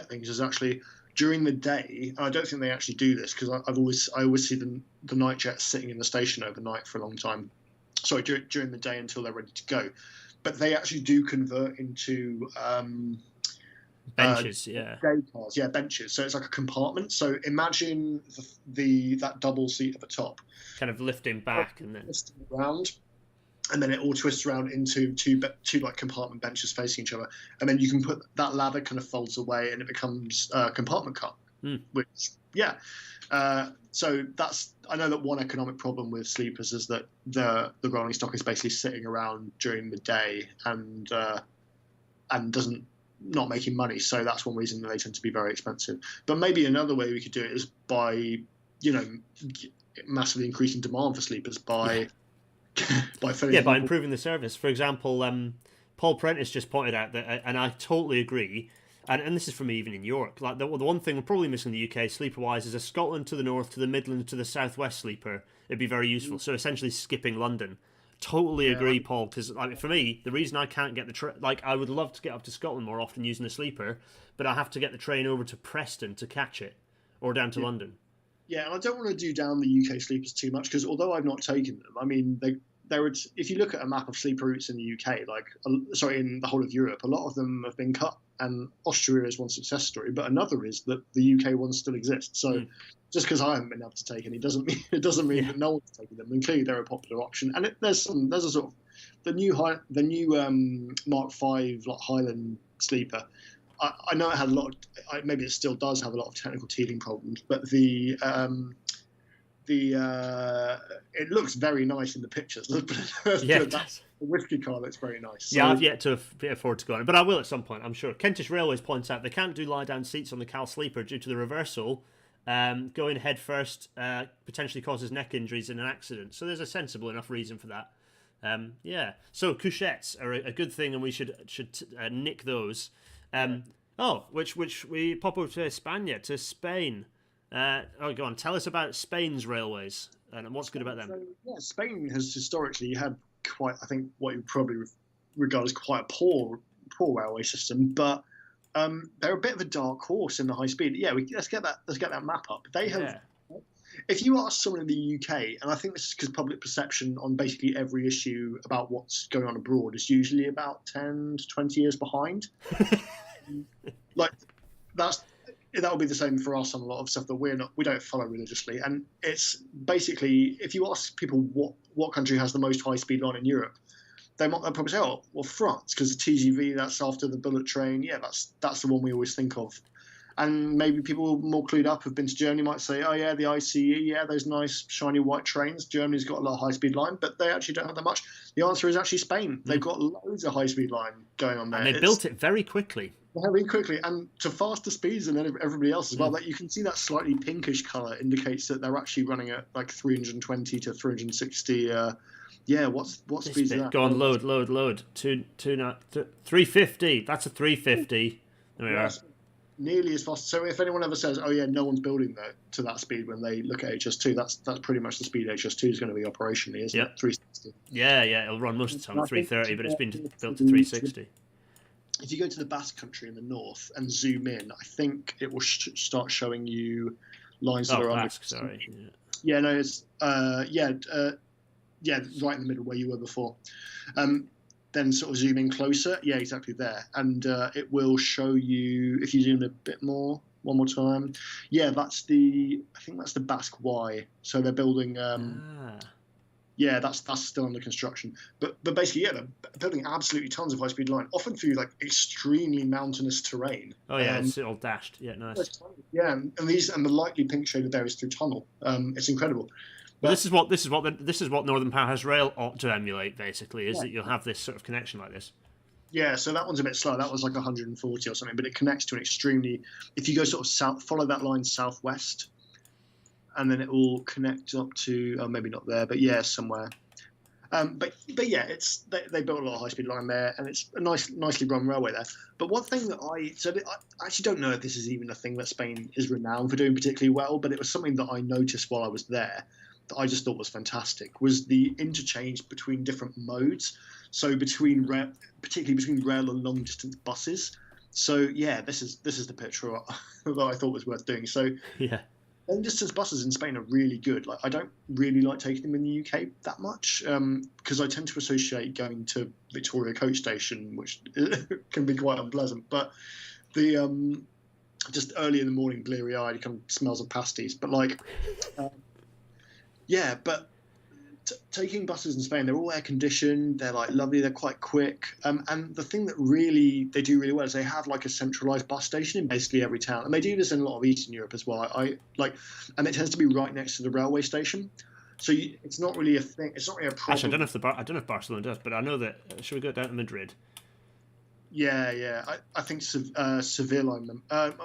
B: things is actually during the day, and I don't think they actually do this because I always see the night jets sitting in the station overnight for a long time. Sorry, during the day until they're ready to go, but they actually do convert into
A: benches,
B: day cars, benches. So it's like a compartment. So imagine that double seat at the top,
A: kind of lifting back and then
B: around. And then it all twists around into two like compartment benches facing each other, and then you can put that ladder kind of folds away, and it becomes a compartment car. Which so I know that one economic problem with sleepers is that the rolling stock is basically sitting around during the day and not making money. So that's one reason that they tend to be very expensive. But maybe another way we could do it is by massively increasing demand for sleepers by by
A: improving the service. For example, Paul Prentice just pointed out that, and I totally agree, and this is from me even in York, like the one thing we're probably missing in the UK sleeper-wise is a Scotland to the north, to the Midlands, to the southwest sleeper. It'd be very useful. So essentially skipping London. Totally agree, Paul, because for me, the reason I can't get the train, I would love to get up to Scotland more often using a sleeper, but I have to get the train over to Preston to catch it, or down to London.
B: Yeah, and I don't want to do down the UK sleepers too much because although I've not taken them, I mean, if you look at a map of sleeper routes in the UK, in the whole of Europe, a lot of them have been cut, and Austria is one success story, but another is that the UK ones still exist. So just because I haven't been able to take any doesn't mean that no one's taken them, and clearly they're a popular option. And there's a sort of the new Mark V Highland sleeper. I know it had a lot. Maybe it still does have a lot of technical teething problems, but it looks very nice in the pictures. The whiskey car looks very nice.
A: So, I've yet to afford to go on it, but I will at some point, I'm sure. Kentish Railways points out they can't do lie-down seats on the Cal Sleeper due to the reversal. Going head first potentially causes neck injuries in an accident. So there's a sensible enough reason for that. So couchettes are a good thing, and we should nick those. Which we pop over to España, to Spain. Go on, tell us about Spain's railways. And what's good about them?
B: So, yeah, Spain has historically had quite, I think, what you probably regard as quite a poor railway system, but they're a bit of a dark horse in the high speed. Yeah, let's get that map up. They have. If you ask someone in the UK, and I think this is because public perception on basically every issue about what's going on abroad is usually about 10 to 20 years behind. Like that'll be the same for us on a lot of stuff that we don't follow religiously. And it's basically, if you ask people what country has the most high speed line in Europe, they'll probably say, oh, well, France, because the TGV, that's after the bullet train. Yeah, that's the one we always think of. And maybe people more clued up have been to Germany might say, oh yeah, the ICE, yeah, those nice shiny white trains. Germany's got a lot of high-speed line, but they actually don't have that much. The answer is actually Spain. They've got loads of high-speed line going on there.
A: And they built it very quickly.
B: Very quickly, and to faster speeds than everybody else as well. Like you can see that slightly pinkish colour indicates that they're actually running at like 320 to 360. Yeah, what speeds is that?
A: Go on, load. 350. That's a 350. There we are.
B: Nearly as fast. So if anyone ever says, "Oh yeah, no one's building that to that speed," when they look at HS2, that's pretty much the speed HS2 is going to be operationally, isn't it? 360.
A: Yeah, it'll run most of the time at 330, but it's been built to 360.
B: If you go to the Basque Country in the north and zoom in, I think it will start showing you lines that are
A: Basque, sorry.
B: Yeah, no, it's right in the middle where you were before. Then sort of zoom in closer. Yeah, exactly there. And it will show you, if you zoom a bit more, one more time. Yeah, I think that's the Basque Y. So they're building, yeah, that's still under construction. But basically, yeah, they're building absolutely tons of high-speed line, often through like extremely mountainous terrain.
A: Oh yeah, it's all dashed. Yeah, nice.
B: Yeah, and the lightly pink shaded there is through tunnel. It's incredible.
A: Well, this is what Northern Powerhouse Rail ought to emulate. Basically, is that you'll have this sort of connection like this.
B: Yeah, so that one's a bit slow. That was like 140 or something, but it connects to an extremely. If you go sort of south, follow that line southwest, and then it will connect up to maybe not there, but yeah, somewhere. But yeah, they built a lot of high speed line there, and it's a nicely run railway there. But one thing that I actually don't know if this is even a thing that Spain is renowned for doing particularly well, but it was something that I noticed while I was there. That I just thought was fantastic was the interchange between different modes. So particularly between rail and long distance buses. So yeah, this is the picture that I thought was worth doing. So
A: yeah,
B: long distance buses in Spain are really good. Like I don't really like taking them in the UK that much because I tend to associate going to Victoria Coach Station, which can be quite unpleasant. But the just early in the morning, bleary eyed, kind of smells of pasties. But like. Yeah, but taking buses in Spain, they're all air conditioned. They're like lovely. They're quite quick. And the thing that they do really well is they have like a centralized bus station in basically every town, and they do this in a lot of Eastern Europe as well. And it tends to be right next to the railway station. So it's not really a thing. It's not really a problem.
A: Actually, I don't know if Barcelona does, but I know that. Should we go down to Madrid?
B: Yeah. I think Seville,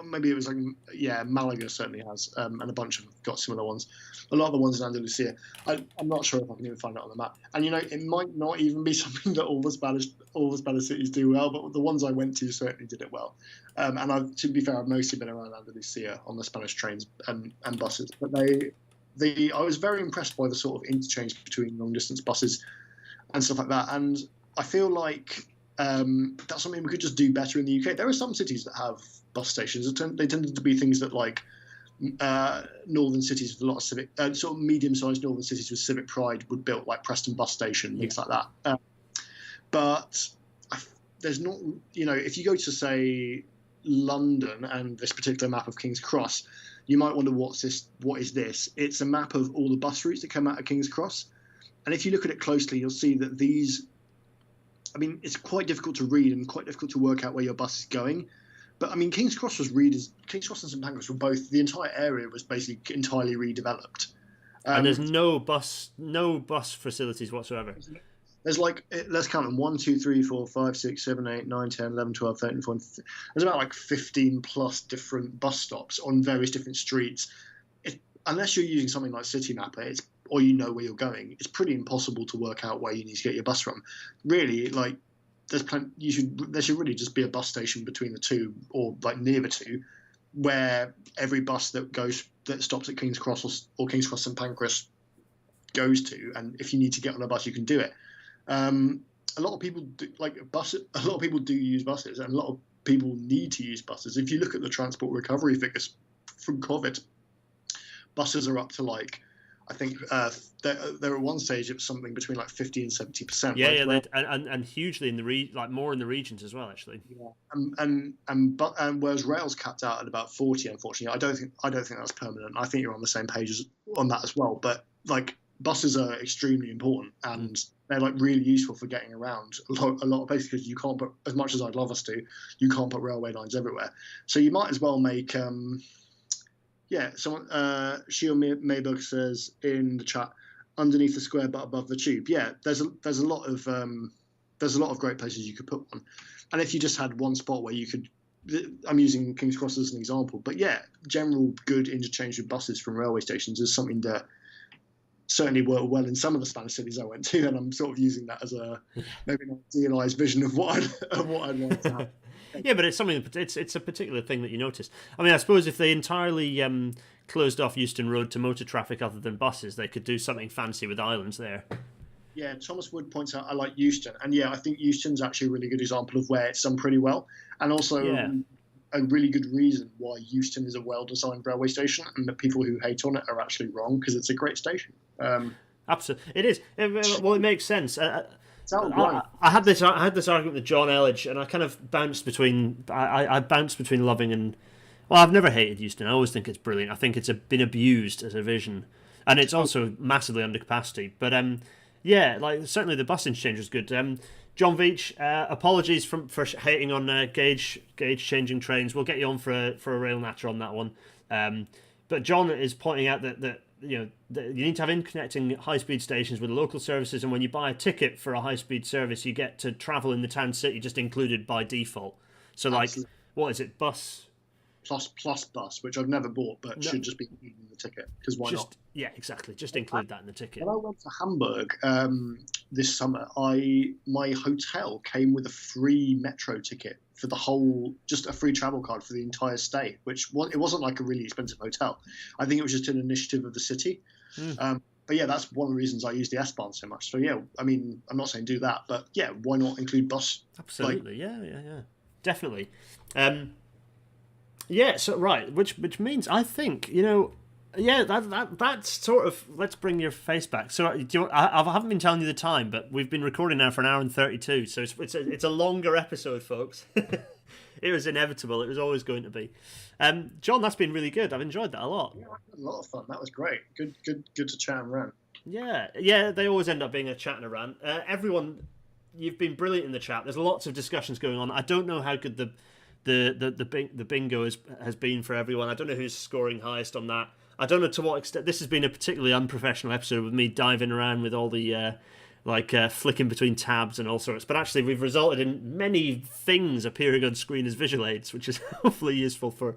B: maybe it was like, yeah, Malaga certainly has, and a bunch have got similar ones. A lot of the ones in Andalusia. I'm not sure if I can even find it on the map. And it might not even be something that all the Spanish cities do well, but the ones I went to certainly did it well. And to be fair, I've mostly been around Andalusia on the Spanish trains and buses. But I was very impressed by the sort of interchange between long distance buses and stuff like that. And I feel like. That's something we could just do better in the UK. There are some cities that have bus stations. They tended to be things that like northern cities with a lot of civic, sort of medium-sized northern cities with civic pride would build, like Preston bus station, things like that. But there's not, if you go to say London and this particular map of King's Cross, you might wonder what is this? It's a map of all the bus routes that come out of King's Cross, and if you look at it closely, you'll see that these. I mean, it's quite difficult to read and quite difficult to work out where your bus is going. But I mean, King's Cross and St Pancras were both. The entire area was basically entirely redeveloped.
A: And there's no bus facilities whatsoever.
B: There's like, let's count them: 1, 2, 3, 4, 5, 6, 7, 8, 9, 10, 11, 12, 13, 14. There's about like 15 plus different bus stops on various different streets. Unless you're using something like Citymapper, or you know where you're going, it's pretty impossible to work out where you need to get your bus from. Really, like there should really just be a bus station between the two, or like near the two, where every bus that stops at King's Cross or King's Cross St Pancras goes to, and if you need to get on a bus, you can do it. A lot of people do, a lot of people do use buses, and a lot of people need to use buses. If you look at the transport recovery figures from COVID, buses are up to I think there at one stage it was something between 50 and 70%.
A: Yeah, and hugely in the more in the regions as well, actually.
B: Yeah. And whereas rail's capped out at about 40, unfortunately, I don't think that's permanent. I think you're on the same page on that as well. But buses are extremely important, and they're really useful for getting around a lot of places, because you can't put, as much as I'd love us to, you can't put railway lines everywhere. So you might as well make. Someone Sheil Mayberg says in the chat, underneath the square but above the tube. Yeah, there's a lot of great places you could put one, and if you just had one spot where you could. I'm using King's Cross as an example, but yeah, general good interchange of buses from railway stations is something that certainly worked well in some of the Spanish cities I went to, and I'm sort of using that as a maybe an idealized vision of what I'd want to have.
A: Yeah, but it's something. It's a particular thing that you notice. I mean, I suppose if they entirely closed off Euston Road to motor traffic other than buses, they could do something fancy with islands there.
B: Yeah, Thomas Wood points out I like Euston, and yeah, I think Euston's actually a really good example of where it's done pretty well, and also a really good reason why Euston is a well-designed railway station, and the people who hate on it are actually wrong, because it's a great station.
A: Absolutely, it is. Well, it makes sense. I had this argument with John Elledge, and I kind of bounced between. I bounced between loving and. Well, I've never hated Euston. I always think it's brilliant. I think it's been abused as a vision, and it's also massively under capacity. But certainly the bus interchange was good. John Veach, apologies for hating on gauge changing trains. We'll get you on for a rail natter on that one. But John is pointing out that you need to have interconnecting high-speed stations with local services, and when you buy a ticket for a high-speed service, you get to travel in the town city just included by default. So Absolutely. What is it, bus
B: plus bus, which I've never bought, but should just be included in the ticket, because why not?
A: Yeah, exactly, just include that in the ticket.
B: When I went to Hamburg this summer, my hotel came with a free metro ticket for the whole, just a free travel card for the entire stay, which it wasn't a really expensive hotel. I think it was just an initiative of the city. But yeah, that's one of the reasons I use the S-Bahn so much. So yeah, I mean, I'm not saying do that, but yeah, why not include bus?
A: Absolutely, yeah, definitely. So right, which means I think that's sort of, let's bring your face back. So I haven't been telling you the time, but we've been recording now for an hour and 32, so it's a longer episode, folks. It was inevitable. It was always going to be. John, that's been really good. I've enjoyed that a lot.
B: Yeah, I had a lot of fun. That was great. Good to chat and rant.
A: Yeah. They always end up being a chat and a rant. Everyone, you've been brilliant in the chat. There's lots of discussions going on. I don't know how good the bingo has been for everyone. I don't know who's scoring highest on that. I don't know to what extent. This has been a particularly unprofessional episode with me diving around with all the flicking between tabs and all sorts. But actually, we've resulted in many things appearing on screen as visual aids, which is hopefully useful for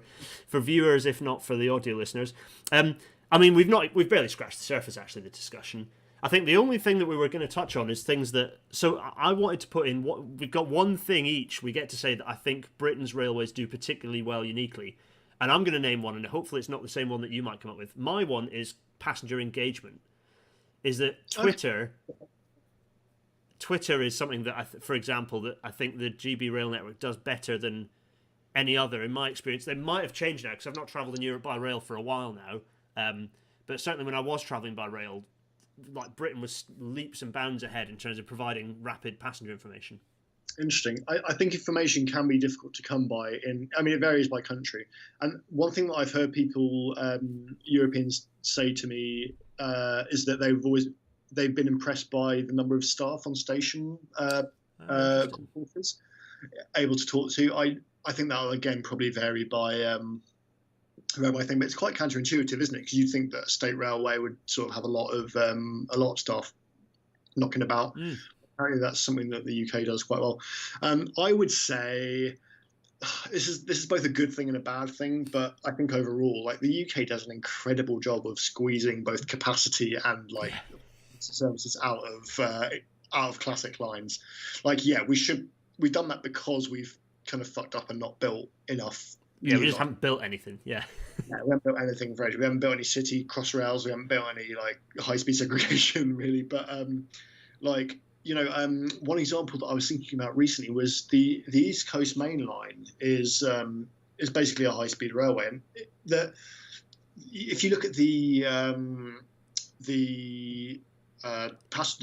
A: viewers, if not for the audio listeners. I mean, we've barely scratched the surface, actually, the discussion. I think the only thing that we were going to touch on is things that... So I wanted to put in... We've got one thing each we get to say that I think Britain's railways do particularly well uniquely. And I'm going to name one, and hopefully it's not the same one that you might come up with. My one is passenger engagement. Is that Twitter is something that, for example, that I think the GB Rail Network does better than any other, in my experience. They might have changed now, because I've not travelled in Europe by rail for a while now. But certainly when I was travelling by rail, Britain was leaps and bounds ahead in terms of providing rapid passenger information.
B: Interesting. I think information can be difficult to come by. It varies by country. And one thing that I've heard people, Europeans, say to me is that they've been impressed by the number of staff on station conferences able to talk to. I think that'll again probably vary by railway thing, but it's quite counterintuitive, isn't it? Because you'd think that a state railway would sort of have a lot of staff knocking about. Apparently, that's something that the UK does quite well. I would say this is both a good thing and a bad thing, but I think overall, the UK does an incredible job of squeezing both capacity and services out of classic lines. We've done that because we've kind of fucked up and not built enough
A: Yeah, we
B: new
A: just
B: line.
A: haven't built anything. Yeah.
B: Yeah, we haven't built anything for ages. We haven't built any city cross rails. We haven't built any like high speed segregation really. But like one example that I was thinking about recently was the East Coast Main Line is basically a high speed railway, and if you look at the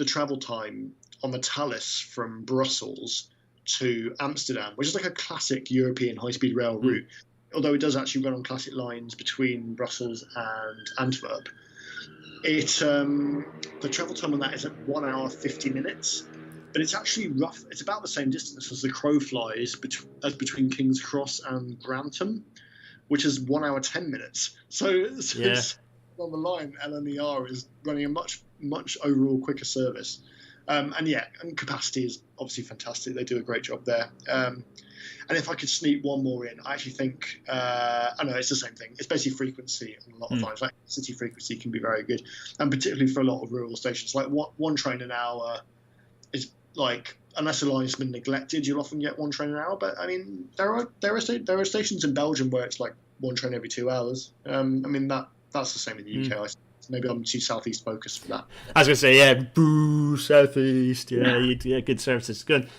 B: travel time on the Thalys from Brussels to Amsterdam, which is like a classic European high-speed rail route, although it does actually run on classic lines between Brussels and Antwerp. The travel time on that is at 1 hour 50 minutes, but it's actually rough. It's about the same distance as the crow flies between King's Cross and Grantham, which is 1 hour 10 minutes. So it's on the line, LNER is running a much overall quicker service. And capacity is obviously fantastic. They do a great job there. And if I could sneak one more in, I actually think, I know it's the same thing. It's basically frequency and a lot of times. Like city frequency can be very good. And particularly for a lot of rural stations, like one train an hour is like, unless a line has been neglected, you'll often get one train an hour. But I mean, there are stations in Belgium where it's like one train every 2 hours. I mean, that's the same in the UK, I suppose. Maybe I'm too southeast focused for that.
A: I was going to say, boo, southeast, good services. Good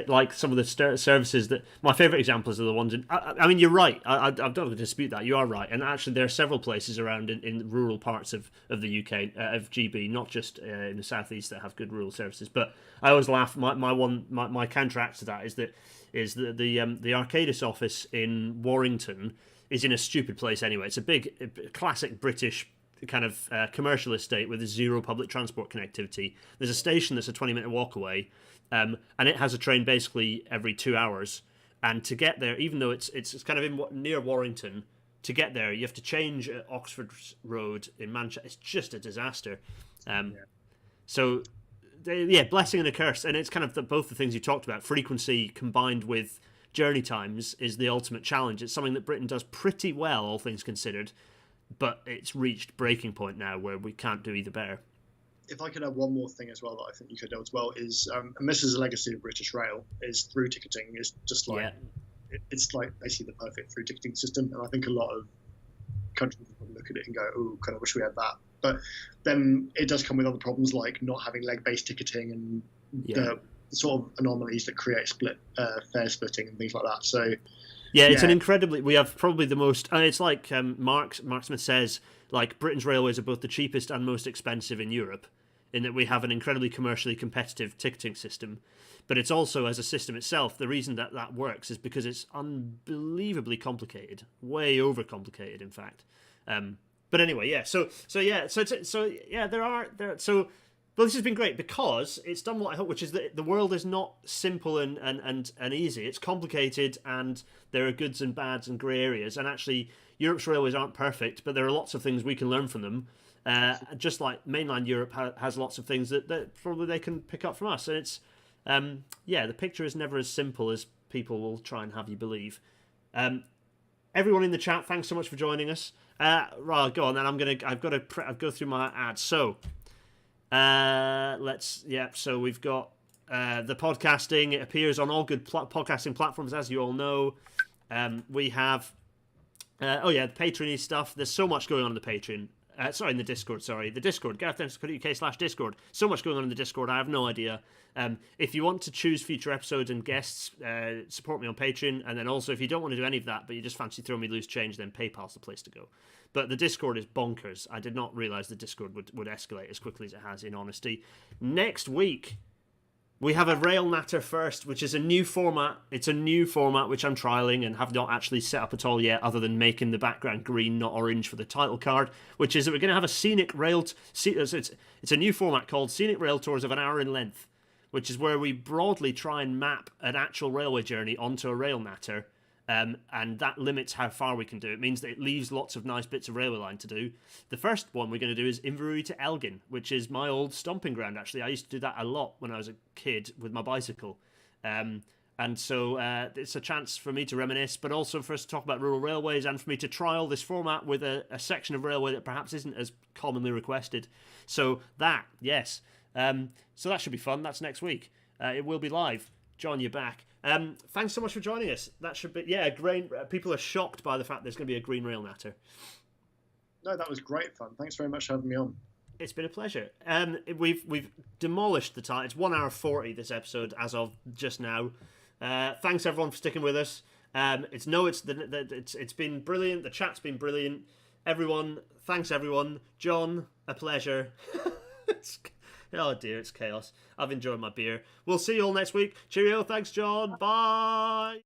A: like some of the services that, my favourite examples are the ones in, I mean, you're right, I don't dispute that, you are right, and actually there are several places around in rural parts of the UK, of GB, not just in the southeast, that have good rural services, but I always laugh, my counteract to that is that the Arcadis office in Warrington is in a stupid place anyway. It's a big, classic British kind of commercial estate with zero public transport connectivity. There's a station that's a 20-minute walk away, and it has a train basically every 2 hours. And to get there, even though it's kind of near Warrington, to get there you have to change at Oxford Road in Manchester. It's just a disaster. So, blessing and a curse. And it's kind of both the things you talked about. Frequency combined with journey times is the ultimate challenge. It's something that Britain does pretty well, all things considered. But it's reached breaking point now where we can't do either better.
B: If I could add one more thing as well that I think you could do as well is, and this is a legacy of British Rail, is through ticketing is just like, it's like basically the perfect through ticketing system. And I think a lot of countries will probably look at it and go, oh, kind of wish we had that. But then it does come with other problems like not having leg-based ticketing and the sort of anomalies that create fare splitting and things like that. So,
A: it's an incredibly. We have probably the most. It's like Mark Smith says, like Britain's railways are both the cheapest and most expensive in Europe, in that we have an incredibly commercially competitive ticketing system. But it's also, as a system itself, the reason that works is because it's unbelievably complicated, way overcomplicated, in fact. But anyway, Well, this has been great because it's done what I hope, which is that the world is not simple and easy. It's complicated, and there are goods and bads and grey areas. And actually, Europe's railways aren't perfect, but there are lots of things we can learn from them. Just like mainland Europe has lots of things that probably they can pick up from us. And it's, the picture is never as simple as people will try and have you believe. Everyone in the chat, thanks so much for joining us. Right, go on then. I've got to go through my ads. So. So we've got the podcasting. It appears on all good podcasting platforms, as you all know. We have the Patreon stuff. There's so much going on in the Patreon. In the Discord. The Discord. GarethDennis.uk/Discord. So much going on in the Discord. I have no idea. If you want to choose future episodes and guests, support me on Patreon. And then also, if you don't want to do any of that, but you just fancy throwing me loose change, then PayPal's the place to go. But the Discord is bonkers. I did not realise the Discord would escalate as quickly as it has, in honesty. Next week, we have a Rail Natter First, which is a new format. It's a new format which I'm trialling and have not actually set up at all yet, other than making the background green, not orange, for the title card, which is that we're going to have a scenic rail... It's a new format called Scenic Rail Tours of an Hour in Length, which is where we broadly try and map an actual railway journey onto a rail natter. And that limits how far we can do. It means that it leaves lots of nice bits of railway line to do. The first one we're going to do is Inverurie to Elgin, which is my old stomping ground, actually. I used to do that a lot when I was a kid with my bicycle. And so it's a chance for me to reminisce, but also for us to talk about rural railways and for me to trial this format with a section of railway that perhaps isn't as commonly requested. So so that should be fun. That's next week. It will be live. John, you're back. Thanks so much for joining us. That should be people are shocked by the fact there's going to be a green rail natter.
B: No, that was great fun. Thanks very much for having me on.
A: It's been a pleasure. We've demolished the time. It's 1 hour 40 this episode as of just now. Thanks everyone for sticking with us. It's been brilliant. The chat's been brilliant. Thanks everyone. John, a pleasure. Oh dear, it's chaos. I've enjoyed my beer. We'll see you all next week. Cheerio. Thanks, John. Bye.